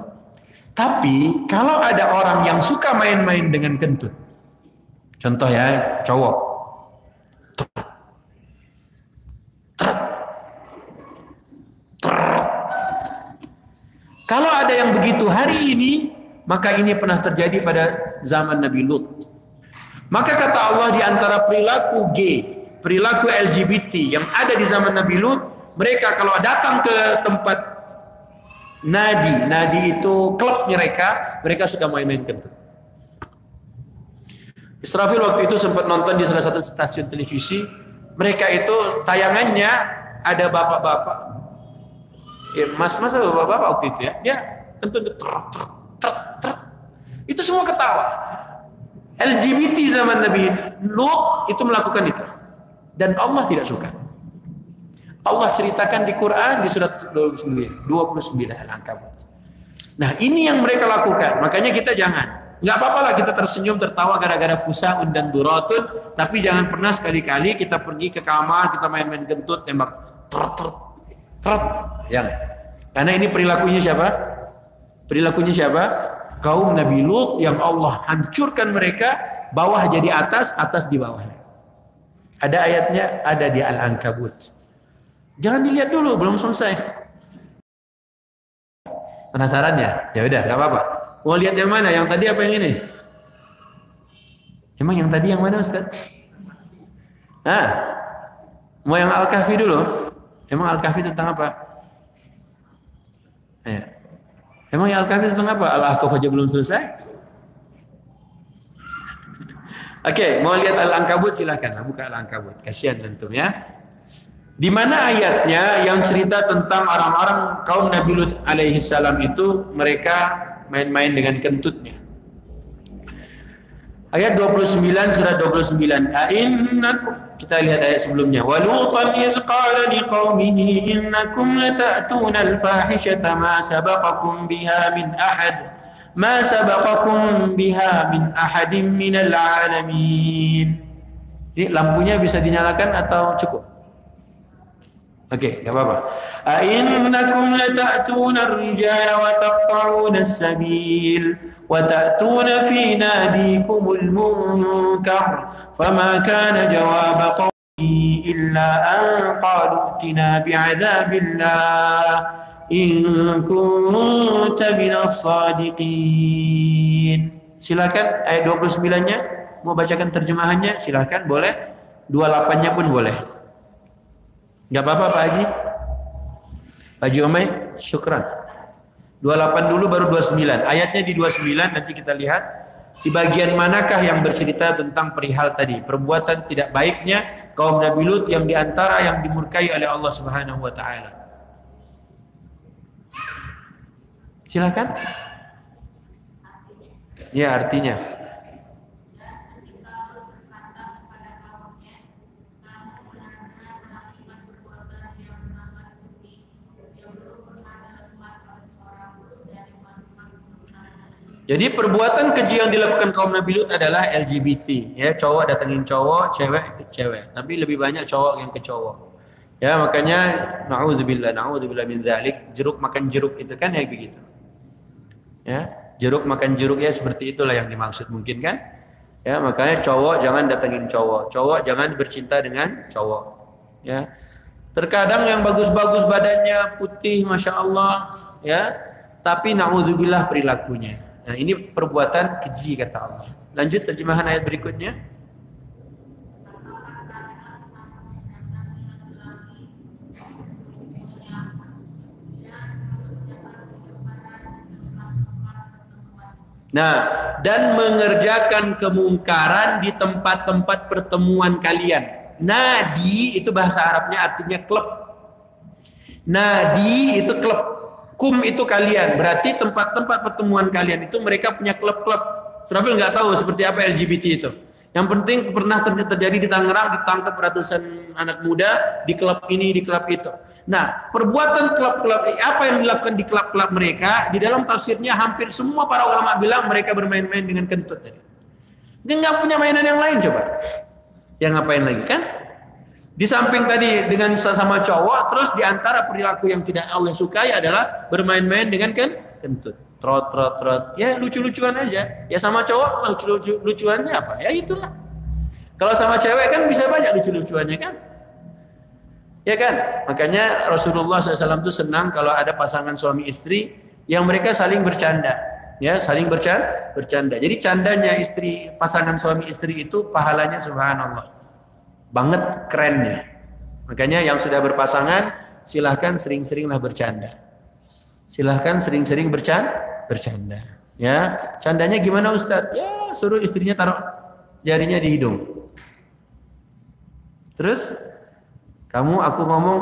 Tapi kalau ada orang yang suka main-main dengan kentut. Contoh ya, cowok. Kalau ada yang begitu hari ini, maka ini pernah terjadi pada zaman Nabi Lut. Maka kata Allah di antara perilaku gay, perilaku LGBT yang ada di zaman Nabi Lut, mereka kalau datang ke tempat nadi itu klub mereka suka main-main kentut. Israfil waktu itu sempat nonton di salah satu stasiun televisi, mereka itu tayangannya ada bapak-bapak, ya, mas-mas atau bapak-bapak waktu itu ya, dia kentut itu semua ketawa. LGBT zaman Nabi Lut itu melakukan itu dan Allah tidak suka. Allah ceritakan di Quran di surat 29 Al-Ankabut. Nah, ini yang mereka lakukan. Makanya kita jangan. Enggak apa-apa lah kita tersenyum tertawa gara-gara fusaun dan duratun, tapi jangan pernah sekali-kali kita pergi ke kamar, kita main-main kentut, tembak trot. Jangan. Karena ini perilakunya siapa? Perilakunya siapa? Kaum Nabi Lut yang Allah hancurkan mereka, bawah jadi atas, atas di bawah. Ada ayatnya, ada di Al-Ankabut. Jangan dilihat dulu, belum selesai. Penasaran ya? Ya udah, nggak apa-apa. Mau lihat yang mana? Yang tadi apa yang ini? Emang yang tadi yang mana, Ustaz? Nah, mau yang Al-Kahfi dulu? Emang Al-Kahfi tentang apa? Ya. Emang yang Al-Kahfi tentang apa? Al-Ahqaf aja belum selesai. Oke, mau lihat Al-Ankabut silakan. Buka Al-Ankabut. Kasihan antum ya. Di mana ayatnya yang cerita tentang orang-orang kaum Nabi Lut alaihi salam itu mereka main-main dengan kentutnya. Ayat 29 surat 29. kita lihat ayat sebelumnya. Walutan idh qala liqaumihi innakum lata'tuna al-fahishata ma sabaqakum biha min ahad ahadin minal alamin. Jadi lampunya bisa dinyalakan atau cukup? Oke, enggak apa-apa. Innakum lata'tuna ar-rijala wa taqta'una as-sabil wa ta'tuna fi nadikumul munkar fama kana jawaba qawmi illa an qalu tina bi'adzabillah in kunta minas sadiqin. Silakan ayat 29-nya mau bacakan terjemahannya, silakan boleh. 28-nya pun boleh. Enggak apa-apa Pak Haji. Pak Haji Omay, syukran. 28 dulu baru 29. Ayatnya di 29 nanti kita lihat di bagian manakah yang bercerita tentang perihal tadi, perbuatan tidak baiknya kaum Nabi Lut yang diantara yang dimurkai oleh Allah Subhanahu wa taala. Silakan. Ya, artinya jadi perbuatan keji yang dilakukan kaum Nabi Lut adalah LGBT, ya, cowok datengin cowok, cewek ke cewek, tapi lebih banyak cowok yang ke cowok. Ya, makanya naudzubillah min dzalik, jeruk makan jeruk itu kan ya begitu. Ya, jeruk makan jeruk ya seperti itulah yang dimaksud mungkin kan? Ya, makanya cowok jangan datengin cowok, cowok jangan bercinta dengan cowok. Ya. Terkadang yang bagus-bagus badannya putih, masya Allah, ya, tapi naudzubillah perilakunya. Nah, ini perbuatan keji kata Allah. Lanjut terjemahan ayat berikutnya. Nah, dan mengerjakan kemungkaran di tempat-tempat pertemuan kalian. Nadi itu bahasa Arabnya artinya klub. Nadi itu klub. Kum itu kalian, berarti tempat-tempat pertemuan kalian itu mereka punya klub-klub. Serafil nggak tahu seperti apa LGBT itu. Yang penting pernah terjadi di Tangerang, ditangkap ratusan anak muda di klub ini, di klub itu. Nah, perbuatan klub-klub apa yang dilakukan di klub-klub mereka, di dalam tafsirnya hampir semua para ulama bilang mereka bermain-main dengan kentut tadi. Dia nggak punya mainan yang lain coba. Yang ngapain lagi kan? Di samping tadi dengan sesama cowok, terus di antara perilaku yang tidak Allah sukai adalah bermain-main dengan kentut. Trot. Ya lucu-lucuan aja. Ya sama cowok lucu-lucuannya apa? Ya itulah. Kalau sama cewek kan bisa banyak lucu-lucuannya kan? Ya kan? Makanya Rasulullah SAW itu senang kalau ada pasangan suami istri yang mereka saling bercanda. Ya, saling bercanda. Jadi candanya istri, pasangan suami istri itu pahalanya subhanallah. Banget kerennya. Makanya yang sudah berpasangan silahkan sering-seringlah bercanda. Silahkan sering-sering bercanda. Ya, candanya gimana Ustadz? Ya, suruh istrinya taruh jarinya di hidung. Terus aku ngomong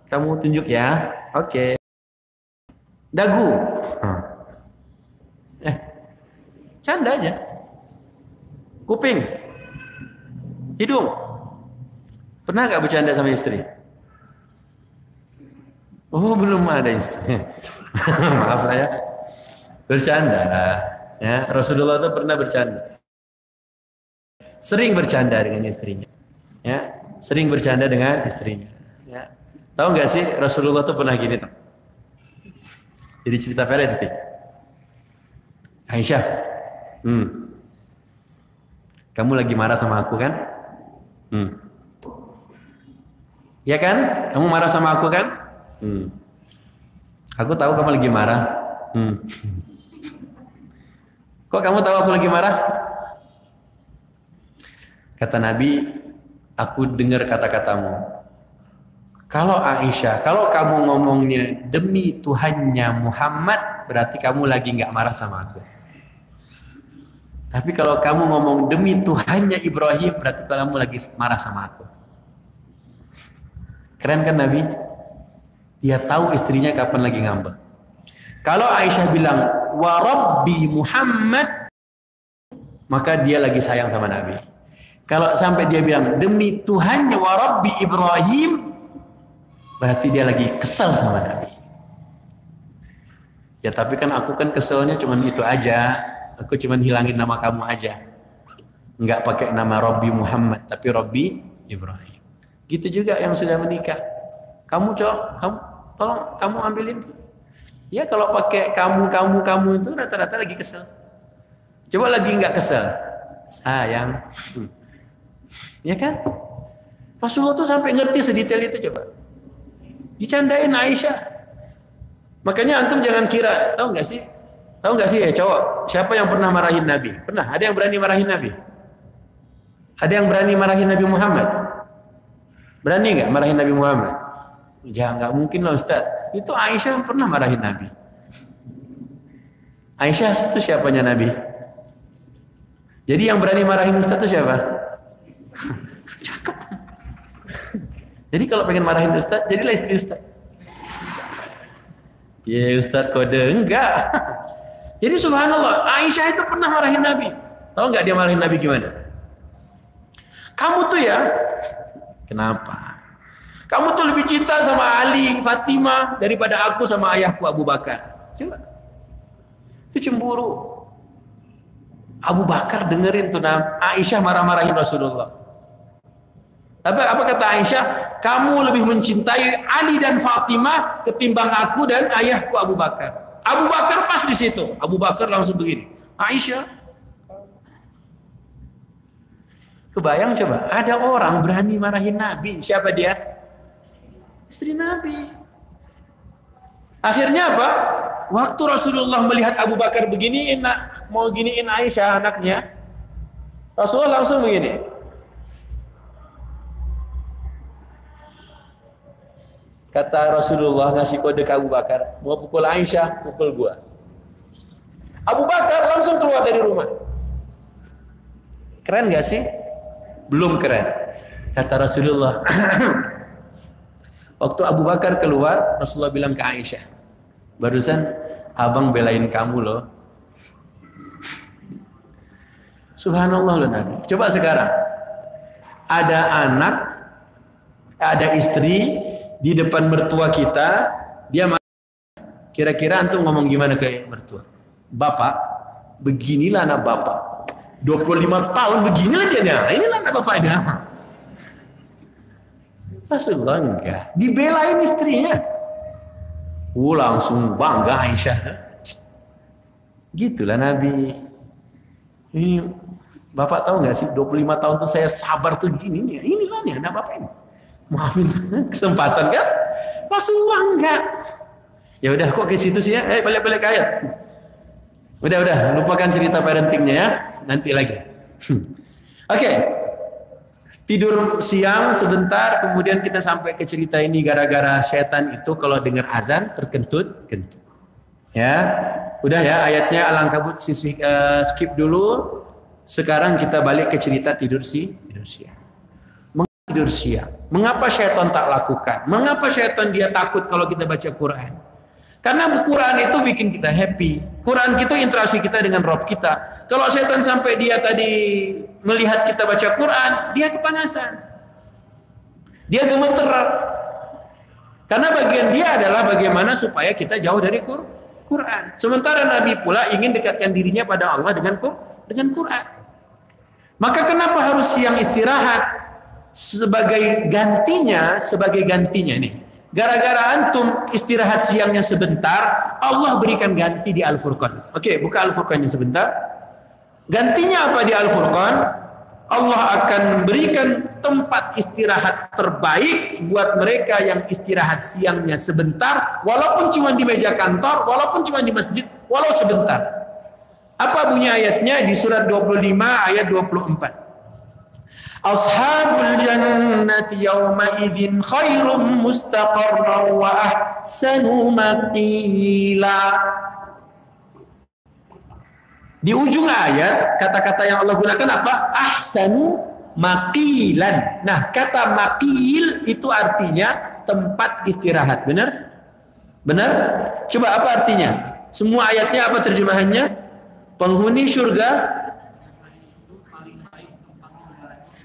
kamu tunjuk ya. Oke. Dagu. Canda aja. Kuping. Hidung. Pernah gak bercanda sama istri? Oh, belum ada istri. Maaf lah ya. Bercanda. Ya, Rasulullah itu pernah bercanda. Sering bercanda dengan istrinya. Ya, sering bercanda dengan istrinya. Ya. Tahu nggak sih Rasulullah itu pernah gini tuh? Jadi cerita parenting. Aisyah, kamu lagi marah sama aku kan? Ya kan? Kamu marah sama aku kan? Aku tahu kamu lagi marah. Kok kamu tahu aku lagi marah? Kata Nabi, aku dengar kata-katamu. Kalau Aisyah, kalau kamu ngomongnya demi Tuhannya Muhammad, berarti kamu lagi nggak marah sama aku. Tapi kalau kamu ngomong demi Tuhannya Ibrahim, berarti kamu lagi marah sama aku. Keren kan Nabi? Dia tahu istrinya kapan lagi ngambek. Kalau Aisyah bilang wa Rabbi Muhammad, maka dia lagi sayang sama Nabi. Kalau sampai dia bilang demi Tuhannya wa Rabbi Ibrahim, berarti dia lagi kesel sama Nabi. Ya tapi kan aku kan keselnya cuman itu aja. Aku cuman hilangin nama kamu aja. Enggak pakai nama Rabbi Muhammad, tapi Rabbi Ibrahim. Gitu juga yang sudah menikah. Kamu tolong kamu ambilin. Ya kalau pakai kamu itu rata-rata lagi kesel. Coba lagi enggak kesel. Sayang. Ya kan? Rasulullah tuh sampai ngerti sedetail itu coba. Dicandain Aisyah. Makanya antum jangan kira, tahu nggak sih ya cowok, siapa yang pernah marahin Nabi? Pernah? Ada yang berani marahin Nabi? Ada yang berani marahin Nabi Muhammad? Berani nggak marahin Nabi Muhammad? Jangan, nggak mungkin lah Ustaz. Itu Aisyah yang pernah marahin Nabi. Aisyah itu siapanya Nabi? Jadi yang berani marahin Ustaz itu siapa? Cakep. Jadi kalau pengen marahin Ustaz, jadilah istri Ustaz. Ya Ustaz kode enggak. Jadi subhanallah, Aisyah itu pernah marahin Nabi. Tahu nggak dia marahin Nabi gimana? Kamu tuh ya, kenapa? Kamu tuh lebih cinta sama Ali, Fatimah daripada aku sama ayahku Abu Bakar. Coba. Itu cemburu. Abu Bakar dengerin tuh Aisyah marah-marahin Rasulullah. Apa kata Aisyah? Kamu lebih mencintai Ali dan Fatimah ketimbang aku dan ayahku Abu Bakar. Abu Bakar pas di situ. Abu Bakar langsung begini. Aisyah. Kebayang coba, ada orang berani marahin Nabi. Siapa dia? Istri Nabi. Akhirnya apa? Waktu Rasulullah melihat Abu Bakar beginiin, mau giniin Aisyah anaknya, Rasulullah langsung begini. Kata Rasulullah ngasih kode ke Abu Bakar, mau pukul Aisyah, pukul gua. Abu Bakar langsung keluar dari rumah. Keren gak sih? Belum keren. Kata Rasulullah, waktu Abu Bakar keluar, Rasulullah bilang ke Aisyah, barusan abang belain kamu loh. Subhanallah loh Nabi. Coba sekarang, ada anak, ada istri di depan mertua kita, dia kira-kira antum ngomong gimana ke mertua? Bapak, beginilah anak bapak. 25 tahun beginilah dia. Nah, inilah anak bapaknya. Rasulullah enggak. Dibelain istrinya. Langsung bangga Aisyah. Gitulah Nabi. Ini Bapak tahu nggak sih 25 tahun tuh saya sabar tuh gini nih. Inilah nih anak bapak ini. Maafin kesempatan kan? Rasulullah enggak. Ya udah kok ke situ sih ya? Balik-balik ke ayat. Udah lupakan cerita parentingnya ya. Nanti lagi. Oke. Tidur siang sebentar, kemudian kita sampai ke cerita ini gara-gara setan itu kalau dengar azan terkentut-kentut. Ya. Udah ya ayatnya Al-Ankabut skip dulu. Sekarang kita balik ke cerita tidur siang. Tidur siang. Mengapa syaitan tak lakukan? Mengapa syaitan dia takut kalau kita baca Quran? Karena Quran itu bikin kita happy. Quran itu interaksi kita dengan Rabb kita. Kalau syaitan sampai dia tadi melihat kita baca Quran, dia kepanasan. Dia gemeter. Karena bagian dia adalah bagaimana supaya kita jauh dari Quran. Sementara Nabi pula ingin dekatkan dirinya pada Allah dengan Quran. Maka kenapa harus siang istirahat? Sebagai gantinya nih. Gara-gara antum istirahat siangnya sebentar, Allah berikan ganti di Al-Furqan. Oke, buka Al-Furqannya sebentar. Gantinya apa di Al-Furqan? Allah akan berikan tempat istirahat terbaik buat mereka yang istirahat siangnya sebentar, walaupun cuma di meja kantor, walaupun cuma di masjid, walau sebentar. Apa bunyi ayatnya di surat 25 ayat 24? Ashabul jannati yawma idzin khairum mustaqarran wa ahsanu maqila. Di ujung ayat kata-kata yang Allah gunakan apa? Ahsanu maqilan. Nah, kata maqil itu artinya tempat istirahat. Benar? Benar? Coba apa artinya? Semua ayatnya apa terjemahannya? Penghuni surga.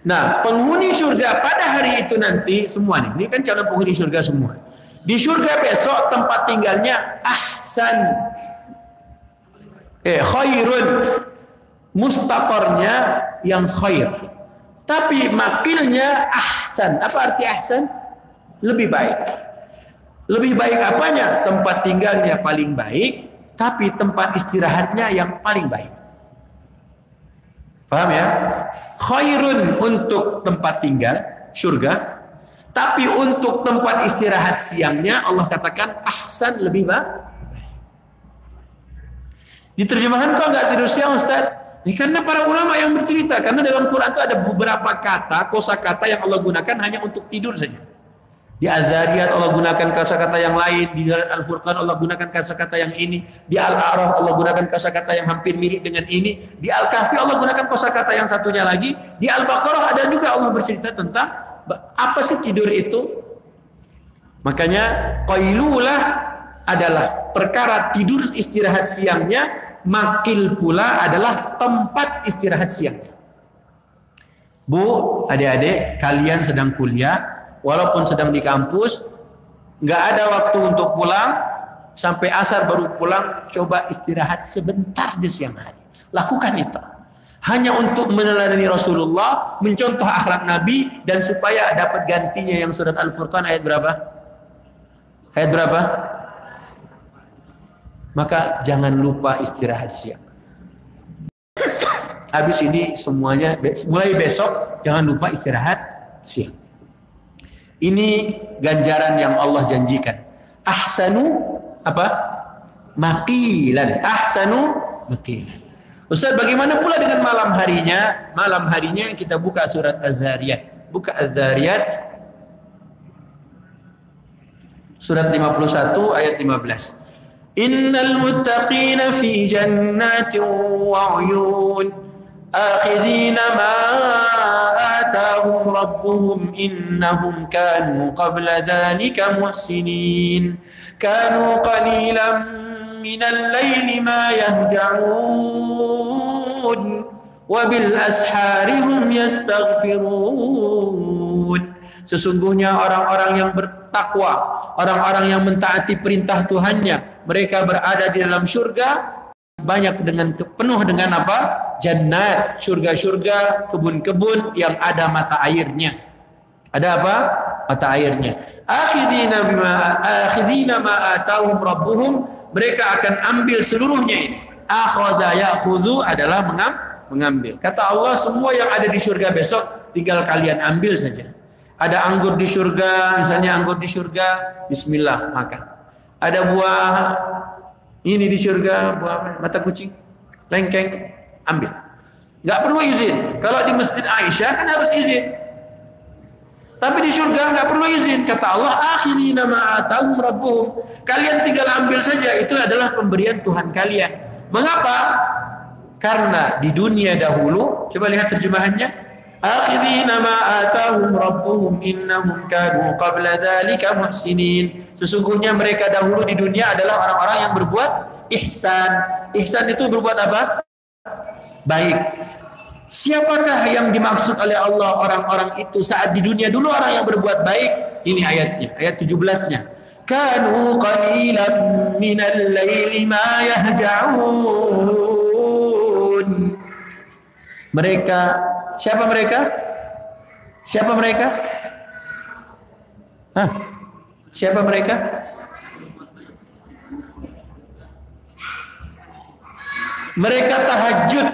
Nah, penghuni surga pada hari itu nanti semua nih, ini kan calon penghuni surga semua. Di surga besok tempat tinggalnya khairun, mustaqarnya yang khair. Tapi makilnya ahsan. Apa arti ahsan? Lebih baik. Lebih baik apanya? Tempat tinggalnya paling baik, tapi tempat istirahatnya yang paling baik. Paham ya? Khairun untuk tempat tinggal surga, tapi untuk tempat istirahat siangnya Allah katakan ahsan, lebih baik. Diterjemahkan kok nggak tidur siang Ustaz? Ini karena para ulama yang bercerita, karena dalam Quran itu ada beberapa kata, kosakata yang Allah gunakan hanya untuk tidur saja. Di Al-Dhariyat Allah gunakan kosakata yang lain, di Al-Furqan Allah gunakan kosakata yang ini, di Al-A'raf Allah gunakan kosakata yang hampir mirip dengan ini, di Al-Kahfi Allah gunakan kosakata yang satunya lagi, di Al-Baqarah ada juga Allah bercerita tentang apa sih tidur itu. Makanya qailulah adalah perkara tidur istirahat siangnya, makil pula adalah tempat istirahat siangnya. Bu, adik-adik kalian sedang kuliah, walaupun sedang di kampus, nggak ada waktu untuk pulang, sampai asar baru pulang, coba istirahat sebentar di siang hari. Lakukan itu. Hanya untuk meneladani Rasulullah, mencontoh akhlak Nabi, dan supaya dapat gantinya yang surat Al-Furqan ayat berapa? Ayat berapa? Maka jangan lupa istirahat siang. Habis ini semuanya, mulai besok jangan lupa istirahat siang. Ini ganjaran yang Allah janjikan. Ahsanu apa? Maqilan. Ahsanu maqilan. Ustaz, bagaimana pula dengan malam harinya? Malam harinya kita buka surat Az-Zariyat. Buka Az-Zariyat surat 51 ayat 15. Innal muttaqina fi jannatin wa 'uyun akhidhina ma atahum rabbuhum innahum kanu qabla dhalika muhsinin kanu qalilan minal layli ma yahja'un wa bil ashari hum yastaghfirun. Sesungguhnya orang-orang yang bertakwa, orang-orang yang mentaati perintah Tuhannya, mereka berada di dalam surga, banyak dengan penuh dengan apa? Jannat, surga-surga, kebun-kebun yang ada mata airnya. Ada apa? Mata airnya. Akhidina ma atahum rabbuhum, mereka akan ambil seluruhnya ini. Akhadha ya'khudhu adalah mengambil. Kata Allah, semua yang ada di surga besok tinggal kalian ambil saja. Ada anggur di surga, misalnya anggur di surga, bismillah makan. Ada buah ini di surga, buah mata kucing, lengkeng, ambil. Nggak perlu izin. Kalau di Masjid Aisyah kan harus izin. Tapi di surga nggak perlu izin. Kata Allah, akhirina ma atahum rabbuhum. Kalian tinggal ambil saja. Itu adalah pemberian Tuhan kalian. Mengapa? Karena di dunia dahulu, coba lihat terjemahannya. Akhirina ma atahum rabbuhum innahum kanu qabla dzalika muhsinin. Sesungguhnya mereka dahulu di dunia adalah orang-orang yang berbuat ihsan. Ihsan itu berbuat apa? Baik. Siapakah yang dimaksud oleh Allah orang-orang itu saat di dunia dulu orang yang berbuat baik? Ini ayatnya, ayat 17-nya. Kanu qalilan minal laili ma yahja'un. Mereka, siapa mereka? Siapa mereka? Hah? Siapa mereka? Mereka tahajud.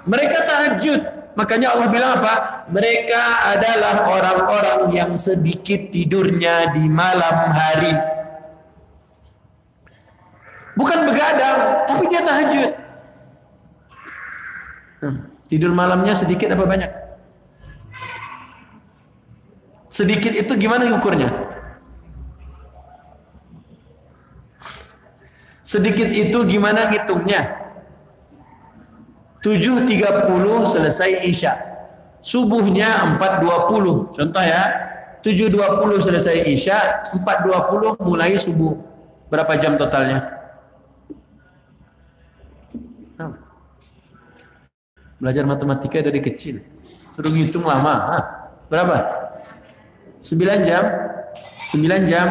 Mereka tahajud. Makanya Allah bilang apa? Mereka adalah orang-orang yang sedikit tidurnya di malam hari. Bukan begadang, tapi dia tahajud. Tidur malamnya sedikit apa banyak? Sedikit itu gimana ukurnya? Sedikit itu gimana ngitungnya? 7.30 selesai Isya. Subuhnya 4.20. Contoh ya. 7.20 selesai Isya, 4.20 mulai subuh. Berapa jam totalnya? Belajar matematika dari kecil. Suruh ngitung lama. Hah, berapa? 9 jam. 9 jam.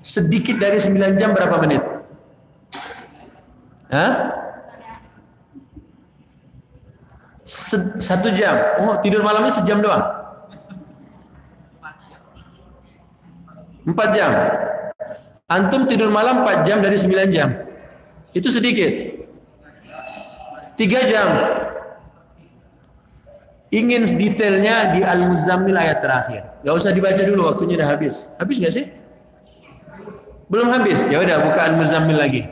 Sedikit dari 9 jam berapa menit? Hah? 1 jam. Oh, tidur malamnya sejam doang. 4 jam. Antum tidur malam 4 jam dari 9 jam. Itu sedikit. 3 jam. Ingin detailnya di Al-Muzammil ayat terakhir. Gak usah dibaca dulu, waktunya udah habis. Habis gak sih? Belum habis. Ya udah, buka Al-Muzammil lagi.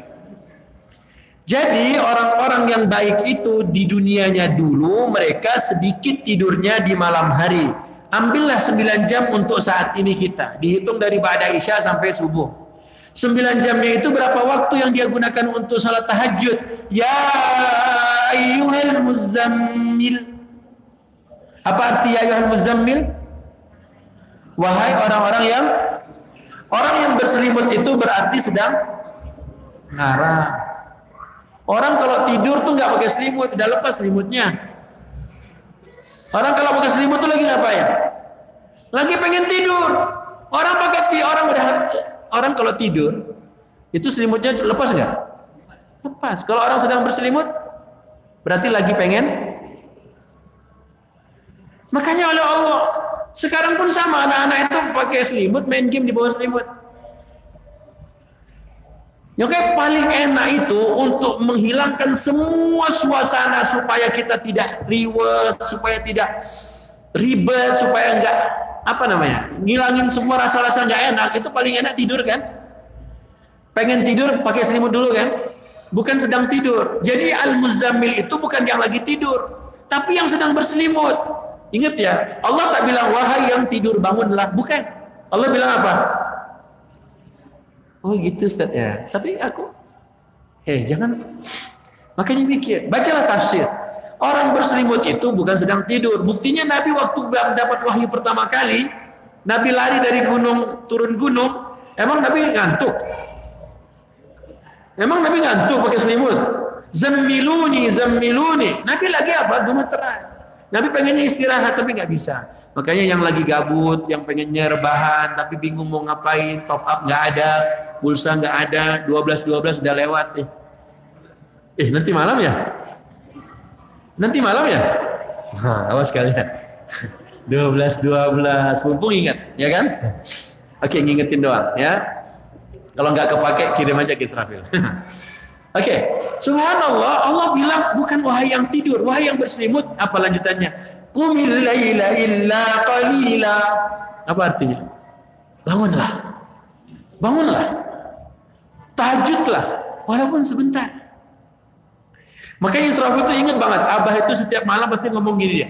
Jadi orang-orang yang baik itu di dunianya dulu mereka sedikit tidurnya di malam hari. Ambillah 9 jam untuk saat ini kita. Dihitung dari ba'da isya sampai subuh. 9 jamnya itu berapa waktu yang dia gunakan untuk salat tahajud? Ya ayyuhal muzammil. Apa arti ya ayyuhal muzammil? Wahai orang-orang yang berselimut itu berarti sedang ngarang. Orang kalau tidur tuh nggak pakai selimut, udah lepas selimutnya. Orang kalau pakai selimut tuh lagi ngapain? Lagi pengen tidur. Orang kalau tidur itu selimutnya lepas nggak? Lepas. Kalau orang sedang berselimut berarti lagi pengen. Makanya oleh Allah sekarang pun sama, anak-anak itu pakai selimut, main game di bawah selimut. Oke, paling enak itu untuk menghilangkan semua suasana supaya kita tidak riwet, supaya tidak ribet, supaya enggak ngilangin semua rasa-rasa enggak enak. Itu paling enak tidur kan? Pengen tidur pakai selimut dulu kan? Bukan sedang tidur. Jadi Al-Muzammil itu bukan yang lagi tidur, tapi yang sedang berselimut. Ingat ya, Allah tak bilang wahai yang tidur bangunlah, bukan. Allah bilang apa? Oh gitu Ustaz ya. Tapi aku jangan. Makanya mikir, bacalah tafsir. Orang berselimut itu bukan sedang tidur. Buktinya Nabi waktu dapat wahyu pertama kali, Nabi lari dari gunung turun gunung, emang Nabi ngantuk? Emang Nabi ngantuk pakai selimut? Zammiluni, zammiluni. Nabi lagi apa? Gemeteran. Nabi pengennya istirahat tapi nggak bisa. Makanya yang lagi gabut, yang pengennya rebahan tapi bingung mau ngapain, top up nggak ada, pulsa nggak ada, 12 udah lewat nih. Nanti malam ya? Nanti malam ya? Nah, awas kalian. 12, mumpung ingat, ya kan? Oke, ngingetin doang ya. Kalau nggak kepake kirim aja ke Israfil. Oke, subhanallah, Allah bilang bukan wahai yang tidur, wahai yang berselimut. Apa lanjutannya? Qumil laila illa qalila. Apa artinya? Bangunlah. Bangunlah. Tahajudlah walaupun sebentar. Makanya Israfil itu ingat banget, Abah itu setiap malam pasti ngomong gini dia.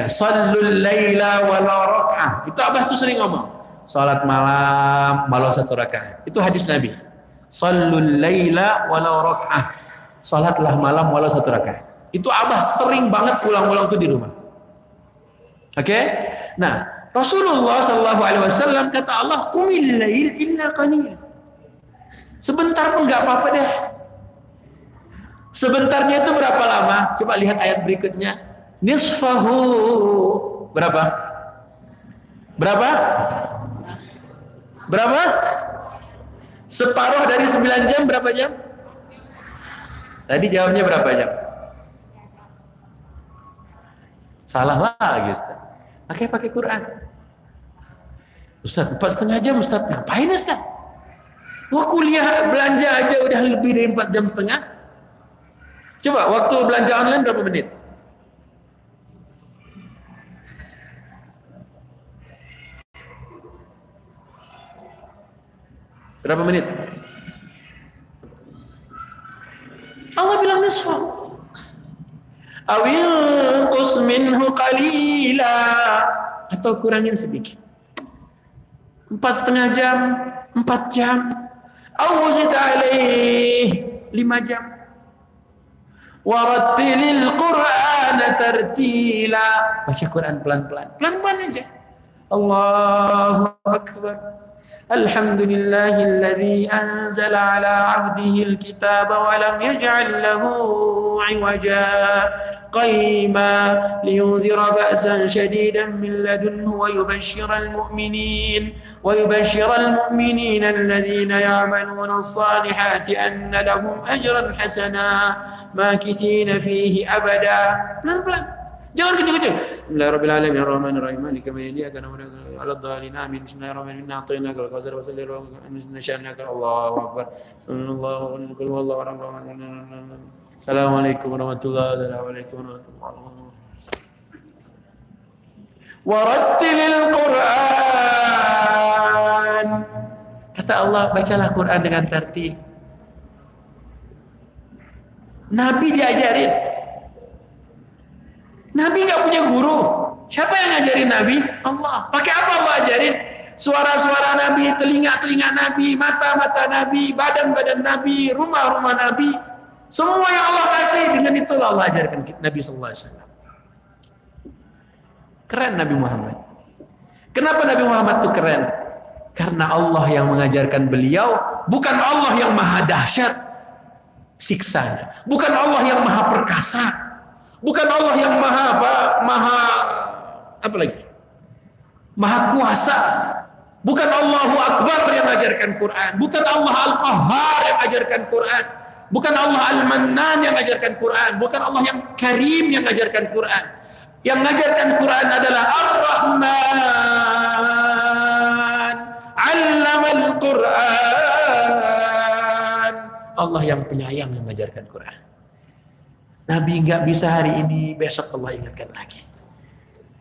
Shallul laila wala rak'ah. Itu Abah tuh sering ngomong. Salat malam walau 1 rakaat. Itu hadis Nabi. Shallul laila walau rak'ah. Salatlah malam walau 1 rakaat. Itu Abah sering banget ulang-ulang itu di rumah. Oke? Nah, Rasulullah sallallahu alaihi wasallam kata Allah, "Qumil lail illa qalil." Sebentar pun enggak apa-apa deh. Sebentarnya itu berapa lama? Coba lihat ayat berikutnya. Nisfahu. Berapa? Berapa? Berapa? Separuh dari 9 jam berapa jam? Tadi jawabnya berapa jam? Salah lagi Ustaz. Pakai Quran. Ustaz, 4,5 jam Ustaz. Ngapain Ustaz? Wah, kuliah belanja aja udah lebih dari 4,5 jam. Coba waktu belanja online berapa menit? Berapa menit? Allah bilang nisfa. Awil qus minhu qalila, atau kurangin sedikit. 4,5 jam, 4 jam. Awzid alaih 5 jam. Warattilil Qur'ana tartila. Baca Quran pelan-pelan. Pelan-pelan aja. Allahu Akbar. Alhamdulillahilladzi anzala ala 'abdihi al-kitaba wa lam yaj'al lahu 'iwaja qayyima liyunzira ba'san shadidan min ladunhu wa yubashshiral mu'minin alladhina ya'maluna as-salihati anna lahum ajran hasana makithina fihi abada. Pelan-pelan. Jangan kecil-kecil. Bismillahirrahmanirrahim. Ar-Rahmanir-Rahim. Maliki yaumiddin. Iyyaka na'budu wa iyyaka nasta'in. Amin. Bismillahirrahmanirrahim. Inna a'tainaka al-kautsar fasalli li rabbika wanhar. Allahu akbar. Allahu akbar. Assalamualaikum warahmatullahi wabarakatuh. Warattilil Qur'an. Kata Allah, bacalah Quran dengan tertib. Nabi diajarin. Nabi nggak punya guru. Siapa yang ngajarin Nabi? Allah. Pakai apa Allah ajarin? Suara-suara Nabi, telinga-telinga Nabi, mata-mata Nabi, badan-badan Nabi, rumah-rumah Nabi. Semua yang Allah kasih, dengan itulah Allah ajarkan Nabi sallallahu alaihi wasallam. Keren Nabi Muhammad. Kenapa Nabi Muhammad itu keren? Karena Allah yang mengajarkan beliau, bukan Allah yang maha dahsyat siksanya, bukan Allah yang maha perkasa. Bukan Allah yang maha kuasa. Bukan Allahu Akbar yang mengajarkan Quran. Bukan Allah Al-Qahhar yang mengajarkan Quran. Bukan Allah Al-Mannan yang mengajarkan Quran. Bukan Allah yang Karim yang mengajarkan Quran. Yang mengajarkan Quran adalah Ar-Rahman 'Allamal Quran. Allah yang penyayang yang mengajarkan Quran. Nabi nggak bisa hari ini, besok Allah ingatkan lagi.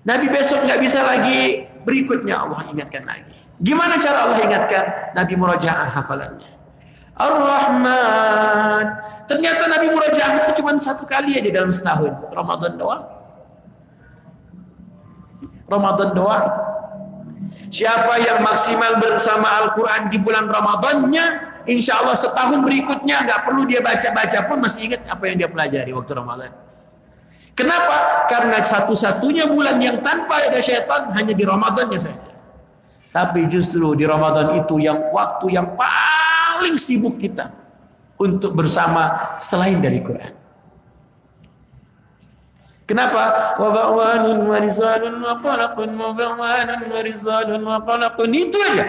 Nabi besok nggak bisa lagi, berikutnya Allah ingatkan lagi. Gimana cara Allah ingatkan? Nabi murajaah hafalannya. Ar-Rahman. Ternyata Nabi murajaah itu cuma satu kali aja dalam setahun. Ramadan doang. Siapa yang maksimal bersama Al-Quran di bulan Ramadannya, insya Allah setahun berikutnya nggak perlu dia baca-baca pun masih ingat apa yang dia pelajari waktu Ramadan. Kenapa? Karena satu-satunya bulan yang tanpa ada syaitan hanya di Ramadannya saja. Tapi justru di Ramadan itu yang waktu yang paling sibuk kita untuk bersama selain dari Quran. Kenapa? Wa ba'wanun wa risalun wa qalaqun wa ba'wanun wa risalun wa qalaqun. Itu aja.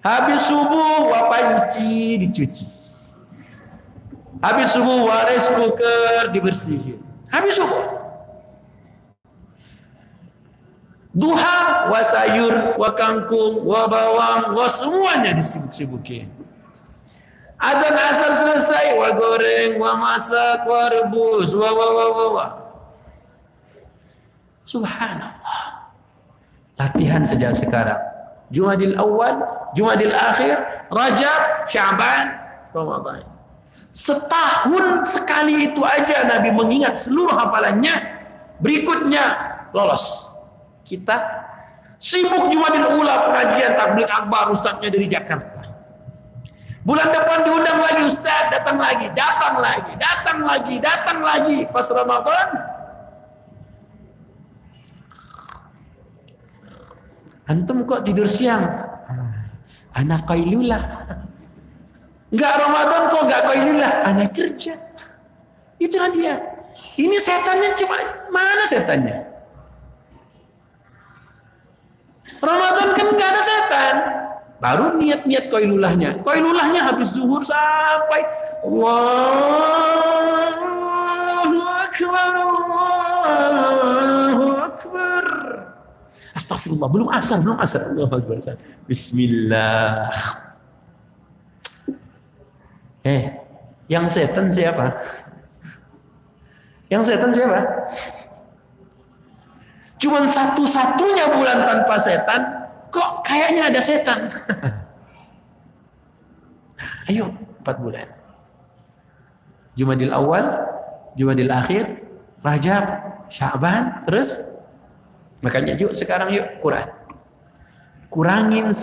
Habis subuh wapanci dicuci. Habis subuh rice cooker dibersihin. Habis subuh. Duha wa sayur wa kangkung wa bawang wa semuanya disibuk-sibukin. Azan asar selesai, wa goreng, wa masak, wa rebus, wa. Subhanallah. Latihan sejak sekarang. Jumadil awal, Jumadil akhir, Rajab, Sya'ban, Ramadan. Setahun sekali itu aja Nabi mengingat seluruh hafalannya, berikutnya lolos. Kita sibuk Jumadil ula, pengajian tabligh akbar, ustadznya dari Jakarta. Bulan depan diundang lagi ustaz, datang lagi. Pas Ramadan, antum kok tidur siang? Anak qailulah. Enggak Ramadan kok enggak qailulah? Anak kerja. Itulah dia. Ini setannya cuma mana setannya? Ramadan kan enggak ada setan. Baru niat-niat qailulahnya. Qailulahnya habis zuhur sampai Allahu Akbar. Astagfirullah, belum asar. Allahu Akbar. Bismillah. Yang setan siapa? Cuman satu-satunya bulan tanpa setan. Kok kayaknya ada setan? Ayo, 4 bulan. Jumadil awal, Jumadil akhir, Rajab, Sya'ban, terus makanya yuk sekarang Quran. Kurangin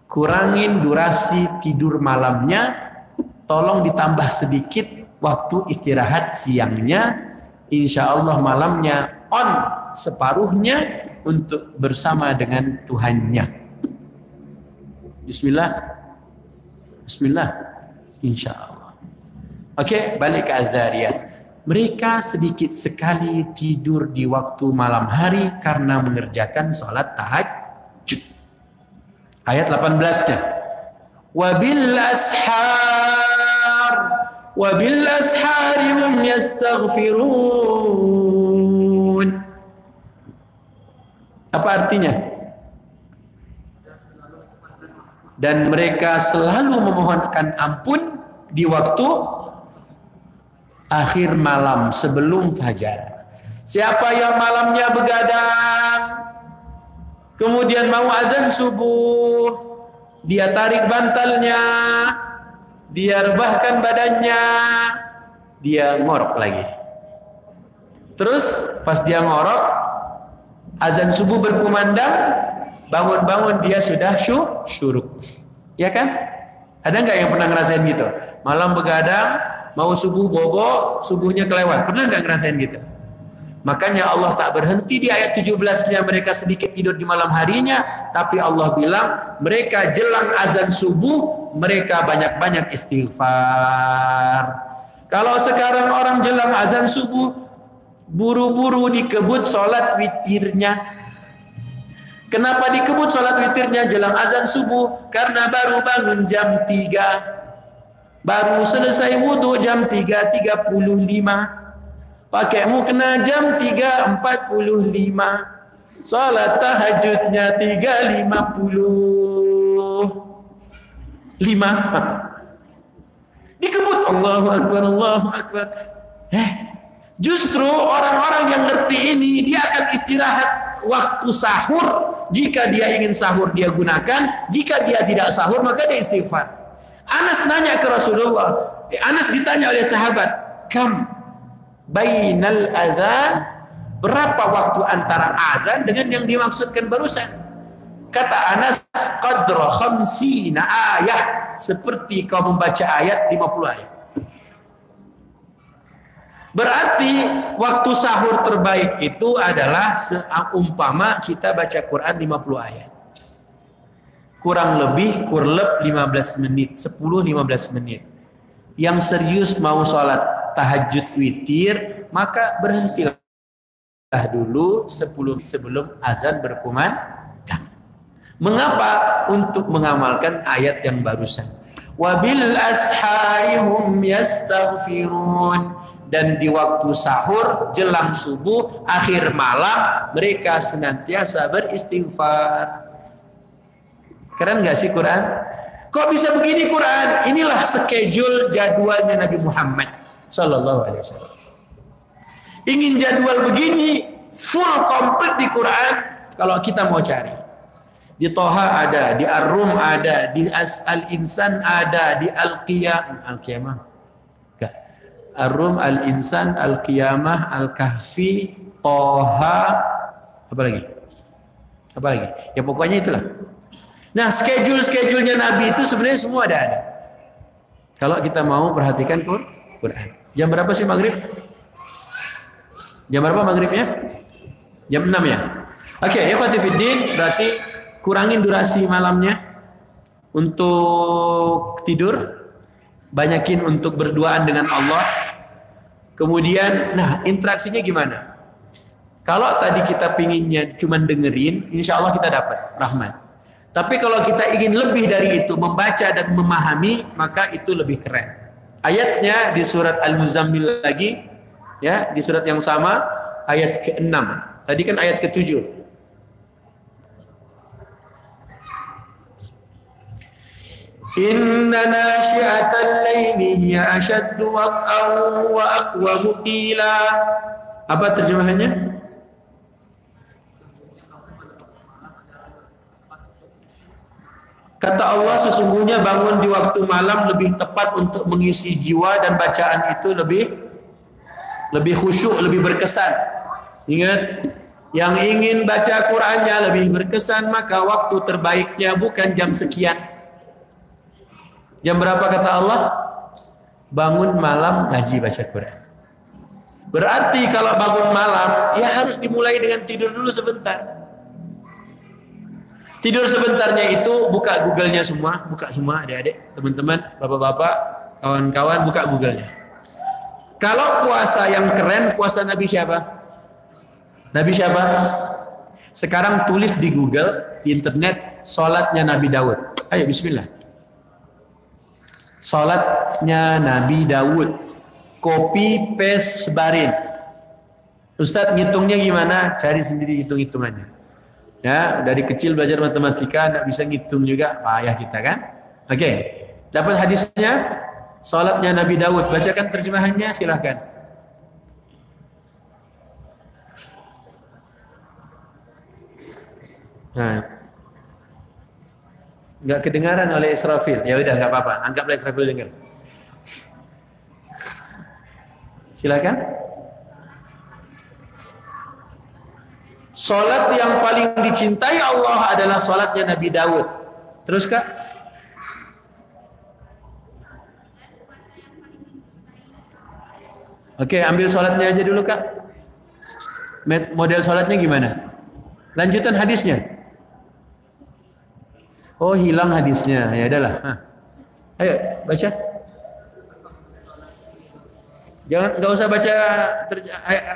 kurangin durasi tidur malamnya, tolong ditambah sedikit waktu istirahat siangnya, insya Allah malamnya on separuhnya, untuk bersama dengan Tuhannya. Bismillah. Bismillah. Insya Allah. Oke, balik ke Az-Zariyat. Mereka sedikit sekali tidur di waktu malam hari karena mengerjakan sholat tahajud. Ayat 18-nya. Wabil ashari hum yastaghfirun. Apa artinya? Dan mereka selalu memohonkan ampun di waktu akhir malam sebelum fajar. Siapa yang malamnya begadang, kemudian mau azan subuh, dia tarik bantalnya, dia rebahkan badannya, dia ngorok lagi. Terus pas dia ngorok, azan subuh berkumandang, bangun-bangun dia sudah syuruk. Ya kan? Ada nggak yang pernah ngerasain gitu? Malam begadang, mau subuh bobo, subuhnya kelewat. Pernah nggak ngerasain gitu? Makanya Allah tak berhenti di ayat 17-nya mereka sedikit tidur di malam harinya, tapi Allah bilang mereka jelang azan subuh mereka banyak-banyak istighfar. Kalau sekarang orang jelang azan subuh buru-buru dikebut sholat witirnya. Kenapa dikebut sholat witirnya jelang azan subuh? Karena baru bangun jam 3, baru selesai wudhu jam 3.35, pakai mukena jam 3.45, sholat tahajudnya 3.55. Dikebut. Allahu Akbar, Allahu Akbar. Justru orang-orang yang ngerti ini dia akan istirahat waktu sahur. Jika dia ingin sahur dia gunakan, jika dia tidak sahur maka dia istighfar. Anas nanya ke Rasulullah, Anas ditanya oleh sahabat, kam bainal adzan, berapa waktu antara azan dengan yang dimaksudkan barusan? Kata Anas, qadra khamsina ayah, seperti kau membaca ayat 50 ayat. Berarti waktu sahur terbaik itu adalah seumpama kita baca Quran 50 ayat. Kurang lebih kurlep 15 menit, 10-15 menit. Yang serius mau sholat tahajud witir, maka berhentilah dulu sebelum azan berkumandang. Mengapa? Untuk mengamalkan ayat yang barusan. Wabil ashari hum yastaghfirun. Dan di waktu sahur, jelang subuh, akhir malam, mereka senantiasa beristighfar. Keren gak sih Quran? Kok bisa begini Quran? Inilah schedule jadwalnya Nabi Muhammad Sallallahu Alaihi Wasallam. Ingin jadwal begini, full komplit di Quran, kalau kita mau cari. Di Toha ada, di Ar-Rum ada, di Al-Insan ada, di Al-Qiyamah. Ar-Rum, Al-Insan, Al-Qiyamah, Al-Kahfi, Toha, apa lagi? Ya pokoknya itulah. Nah, schedule-nya Nabi itu sebenarnya semua ada. Kalau kita mau perhatikan Quran. Jam berapa sih maghrib? Jam berapa maghribnya? Jam 6 ya? Oke, ikhwati fiddin, berarti kurangin durasi malamnya untuk tidur. Banyakin untuk berduaan dengan Allah. Kemudian, nah interaksinya gimana? Kalau tadi kita pinginnya cuma dengerin, insya Allah kita dapat rahmat. Tapi kalau kita ingin lebih dari itu, membaca dan memahami, maka itu lebih keren. Ayatnya di surat Al-Muzammil lagi, ya, di surat yang sama, ayat ke-6. Tadi kan ayat ke-7. Inna nasyi'atal laili hiya ashaddu wat'an wa aqwamu qila. Apa terjemahannya? Kata Allah, sesungguhnya bangun di waktu malam lebih tepat untuk mengisi jiwa dan bacaan itu lebih khusyuk, lebih berkesan. Ingat, yang ingin baca Qur'annya lebih berkesan, maka waktu terbaiknya bukan jam sekian. Jam berapa kata Allah? Bangun malam ngaji baca Quran. Berarti kalau bangun malam, ya harus dimulai dengan tidur dulu sebentar. Tidur sebentarnya itu buka Google-nya semua, buka semua adik-adik, teman-teman, bapak-bapak, kawan-kawan, buka Google-nya. Kalau puasa yang keren, puasa Nabi siapa? Nabi siapa? Sekarang tulis di Google, di internet, sholatnya Nabi Daud. Ayo bismillah. Sholatnya Nabi Daud. Copy, paste, sebarin. Ustadz ngitungnya gimana? Cari sendiri hitung-hitungannya. Ya, dari kecil belajar matematika enggak bisa ngitung juga, payah kita kan? Oke. Dapat hadisnya? Salatnya Nabi Daud. Bacakan terjemahannya, silahkan. Nah. Enggak kedengaran oleh Israfil. Ya udah enggak apa-apa, anggaplah Israfil dengar. Silakan. Salat yang paling dicintai Allah adalah salatnya Nabi Daud. Terus Kak? Oke, ambil salatnya aja dulu Kak. Model salatnya gimana? Lanjutan hadisnya. Oh, hilang hadisnya. Ya udahlah. Ayo, baca. Jangan, enggak usah baca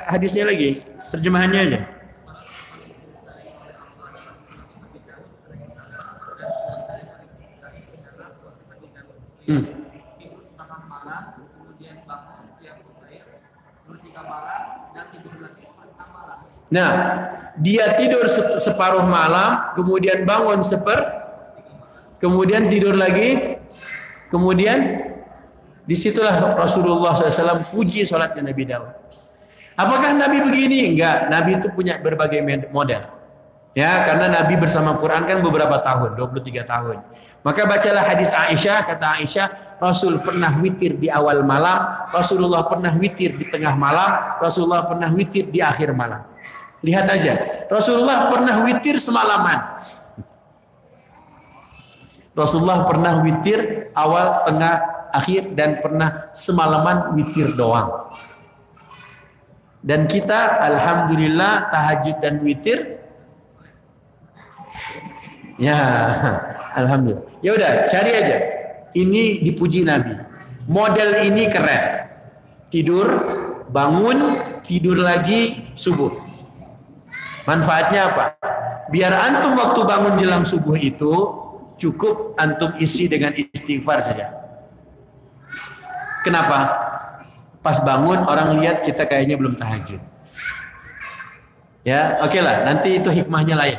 hadisnya lagi. Terjemahannya aja. Nah, dia tidur separuh malam, kemudian bangun kemudian tidur lagi, kemudian disitulah Rasulullah SAW puji salatnya Nabi Daud. Apakah Nabi begini? Enggak, Nabi itu punya berbagai model. Ya, karena Nabi bersama Quran kan beberapa tahun, 23 tahun. Maka bacalah hadis Aisyah, kata Aisyah, Rasul pernah witir di awal malam, Rasulullah pernah witir di tengah malam, Rasulullah pernah witir di akhir malam. Lihat aja, Rasulullah pernah witir semalaman. Rasulullah pernah witir awal, tengah, akhir, dan pernah semalaman witir doang. Dan kita, alhamdulillah, tahajud dan witir. Ya, alhamdulillah. Ya udah, cari aja. Ini dipuji Nabi. Model ini keren. Tidur, bangun, tidur lagi, subuh. Manfaatnya apa? Biar antum waktu bangun jelang subuh itu cukup antum isi dengan istighfar saja. Kenapa? Pas bangun orang lihat kita kayaknya belum tahajud. Ya, oke lah. Nanti itu hikmahnya lain.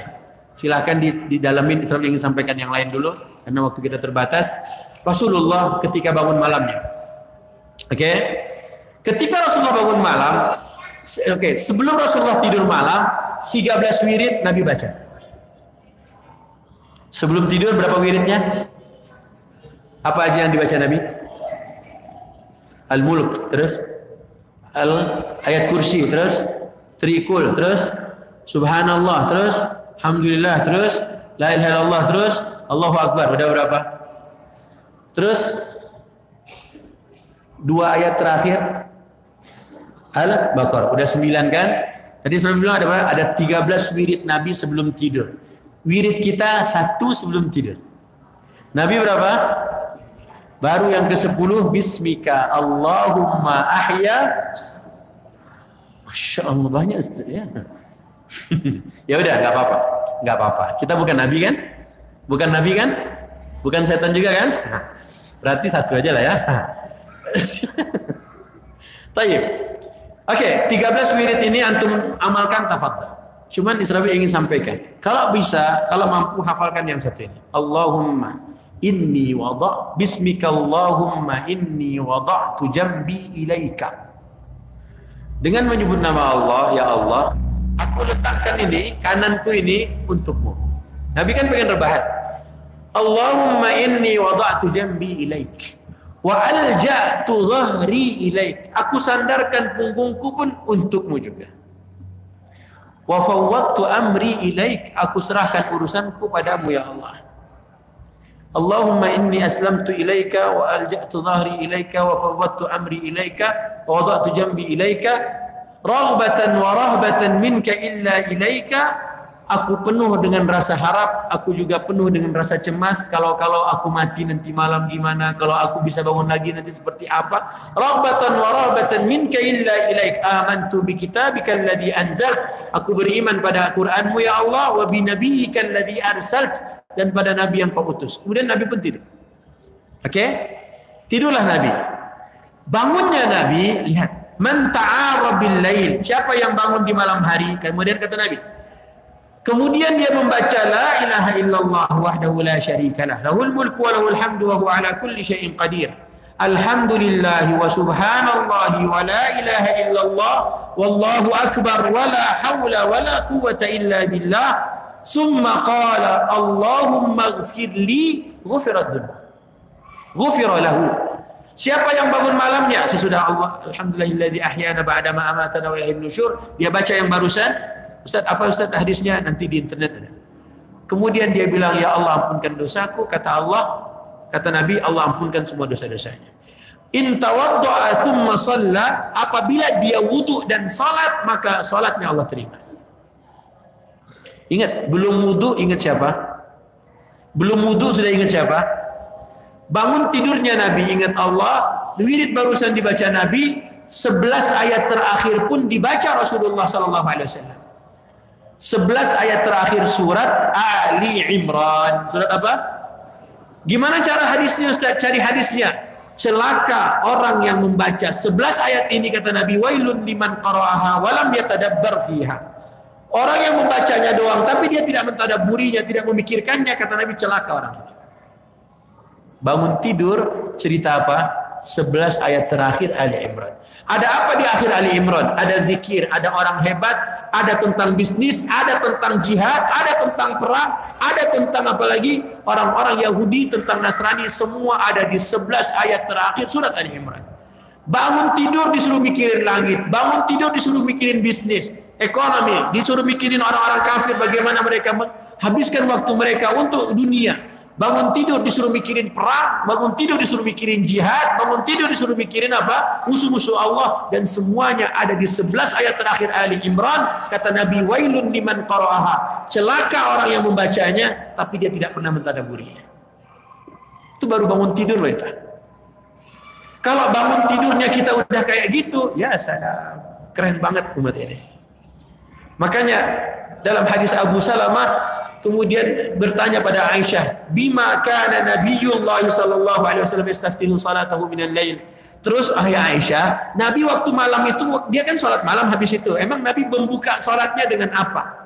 Silahkan didalamin. Islam ingin sampaikan yang lain dulu karena waktu kita terbatas. Rasulullah ketika bangun malamnya. Oke. Ketika Rasulullah bangun malam, sebelum Rasulullah tidur malam, 13 wirid Nabi baca. Sebelum tidur berapa wiridnya? Apa aja yang dibaca Nabi? Al-Mulk, terus ayat kursi, terus Trikul, terus Subhanallah, terus Alhamdulillah, terus La ilaha illallah, terus Allahu Akbar. Udah berapa? Terus 2 ayat terakhir Al-Baqarah. Udah 9 kan? Tadi saya bilang ada 13 wirid Nabi sebelum tidur. Wirid kita 1 sebelum tidur. Nabi berapa? Baru yang ke-10, Bismika Allahumma ahya. Masya Allah, banyak Ustaz ya. Ya udah, nggak apa-apa, nggak apa-apa. Kita bukan Nabi kan? Bukan Nabi kan? Bukan setan juga kan? Berarti 1 aja lah ya. Tayyib. Oke, 13 wirid ini antum amalkan, tafadhal. Cuman Israfil ingin sampaikan, kalau bisa, kalau mampu hafalkan yang satu ini. Allahumma inni bismika Allahumma inni wada'tu jambi ilaika. Dengan menyebut nama Allah, ya Allah, aku letakkan ini, kananku ini untukmu. Nabi kan pengen rebahan. Allahumma inni wada'tu jambi ilaik wa alja'tu dhahri ilaik. Aku sandarkan punggungku pun untukmu juga. Wa fawwadtu amri ilaik. Aku serahkan urusanku padamu ya Allah. Allahumma inni aslamtu ilaika wa alja'tu dhahri ilaika wa fawwadtu amri ilaika wa wada'tu jambi ilaika raghbatan wa rahbatan minka illa ilaika Aku penuh dengan rasa harap, aku juga penuh dengan rasa cemas. Kalau aku mati nanti malam gimana? Kalau aku bisa bangun lagi nanti seperti apa? Raghbatan wa rahbatan minka illa ilaik. Amantu bi kitabika alladhi anzalt. Aku beriman pada Al-Qur'anmu ya Allah, wa bi nabiyyika alladhi arsalt, dan pada nabi yang kau utus. Kemudian Nabi pun tidur. Oke? Tidurlah Nabi. Bangunnya Nabi, lihat, man ta'ara bil lail. Siapa yang bangun di malam hari? Kemudian kata Nabi, kemudian dia membaca la ilaha illallah wahdahu la syarikalah, lahul mulku wa lahul hamdu wa huwa ala kulli syai'in qadir. Alhamdulillah wa subhanallahi wa la ilaha illallah wallahu akbar wa la hawla wa la quwwata illa billah. Summa qala Allahumma ighfir li, ghufirat dzunub. Ghufira lahu. Siapa yang bangun malamnya sesudah Allah, alhamdulillahilladzi ahyana ba'da ma amatana wa ilaihin nusyur, dia baca yang barusan, Ustaz, apa Ustaz hadisnya? Nanti di internet ada. Kemudian dia bilang, ya Allah ampunkan dosaku. Kata Allah, kata Nabi, Allah ampunkan semua dosa-dosanya. In tawadda'a thumma shalla, apabila dia wudu dan salat, maka salatnya Allah terima. Ingat, belum wudu ingat siapa? Belum wudu sudah ingat siapa? Bangun tidurnya Nabi ingat Allah. Wirid barusan dibaca Nabi, 11 ayat terakhir pun dibaca Rasulullah sallallahu alaihi wasallam. 11 ayat terakhir surat Ali Imran. Surat apa? Gimana cara hadisnya Ustaz? Cari hadisnya. Celaka orang yang membaca 11 ayat ini, kata Nabi, wailun liman qara'aha wa lam yatadabbar fiha. Orang yang membacanya doang tapi dia tidak mentadabburinya, tidak memikirkannya, kata Nabi, celaka orang ini. Bangun tidur, cerita apa? 11 ayat terakhir Ali Imran. Ada apa di akhir Ali Imran? Ada zikir, ada orang hebat, ada tentang bisnis, ada tentang jihad, ada tentang perang, ada tentang apa lagi? Orang-orang Yahudi, tentang Nasrani, semua ada di 11 ayat terakhir surat Ali Imran. Bangun tidur disuruh mikirin langit, bangun tidur disuruh mikirin bisnis, ekonomi, disuruh mikirin orang-orang kafir, bagaimana mereka menghabiskan waktu mereka untuk dunia. Bangun tidur disuruh mikirin perang, bangun tidur disuruh mikirin jihad, bangun tidur disuruh mikirin apa? Musuh-musuh Allah, dan semuanya ada di 11 ayat terakhir Ali Imran. Kata Nabi, wailun liman qara'aha. Celaka orang yang membacanya tapi dia tidak pernah mentadabburinya. Itu baru bangun tidur loh itu. Kalau bangun tidurnya kita udah kayak gitu, ya salam. Keren banget umat ini. Makanya dalam hadis Abu Salamah kemudian bertanya pada Aisyah, bima kana Nabiyullah sallallahu alaihi wasallam yastaftihu salatahu minal lail. Terus Aisyah, Nabi waktu malam itu dia kan salat malam, habis itu emang Nabi membuka salatnya dengan apa?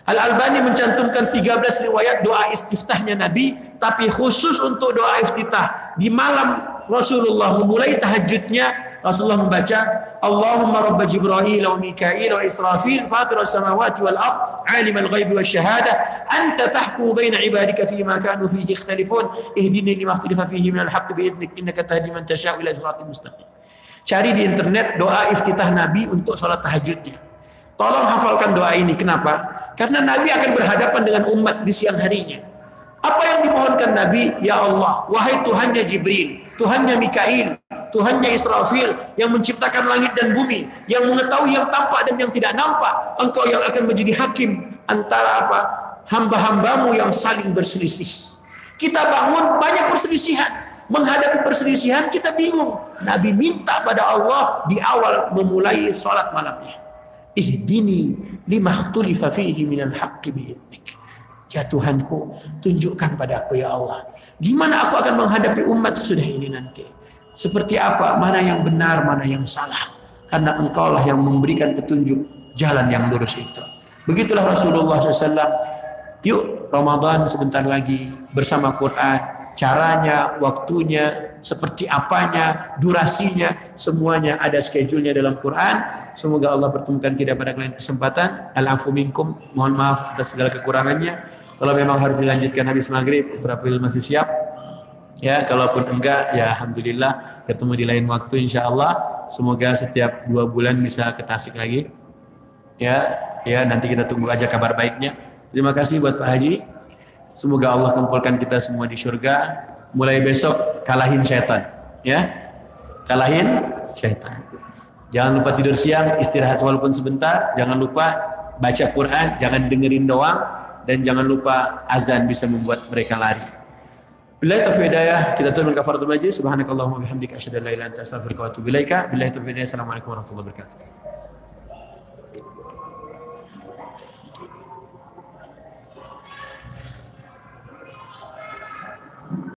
Al-Albani mencantumkan 13 riwayat doa istiftahnya Nabi, tapi khusus untuk doa iftitah di malam Rasulullah memulai tahajudnya, Rasulullah membaca Allahumma rabb Jibril wa Mikail wa Israfil fatir as-samawati wal ard alim al-ghaib wa syahada anta tahkumu baina ibadika fima kanu fihi ikhtalifun ihdini lima ikhtalafa fihi min al-haqq bi idnik innaka tahdi man tasha'u ila siratal mustaqim. Cari di internet doa iftitah Nabi untuk salat tahajudnya. Tolong hafalkan doa ini. Kenapa? Karena Nabi akan berhadapan dengan umat di siang harinya. Apa yang dimohonkan Nabi? Ya Allah, wahai Tuhannya Jibril, Tuhannya Mikail, Tuhannya Israfil, yang menciptakan langit dan bumi, yang mengetahui yang tampak dan yang tidak nampak, Engkau yang akan menjadi hakim antara apa? Hamba-hambamu yang saling berselisih. Kita bangun banyak perselisihan. Menghadapi perselisihan kita bingung. Nabi minta pada Allah di awal memulai salat malamnya. Ihdini lima ikhtulifa fihi minal haqqi bi'idnik. Ya Tuhanku, tunjukkan padaku ya Allah, gimana aku akan menghadapi umat sesudah ini nanti. Seperti apa, mana yang benar, mana yang salah. Karena Engkaulah yang memberikan petunjuk jalan yang lurus itu. Begitulah Rasulullah SAW. Yuk, Ramadan sebentar lagi bersama Quran. Caranya, waktunya, seperti apanya, durasinya, semuanya ada schedule-nya dalam Quran. Semoga Allah pertemukan kita pada lain kesempatan. Al-afu minkum, mohon maaf atas segala kekurangannya. Kalau memang harus dilanjutkan habis maghrib, Israfil masih siap. Ya, kalaupun enggak, ya alhamdulillah ketemu di lain waktu insya Allah. Semoga setiap 2 bulan bisa ke Tasik lagi. Ya, nanti kita tunggu aja kabar baiknya. Terima kasih buat Pak Haji. Semoga Allah kumpulkan kita semua di surga. Mulai besok kalahin syaitan, ya. Kalahin syaitan. Jangan lupa tidur siang, istirahat walaupun sebentar. Jangan lupa baca Quran, jangan dengerin doang, dan jangan lupa azan bisa membuat mereka lari. Billahi taufiq hidayah, kita tutup dengan kafaratul majlis. Subhanakallahumma bihamdika asyhadu an la ilaha illa anta astaghfiruka wa atubu ilaika. Billahi taufiq hidayah. Assalamualaikum warahmatullahi wabarakatuh.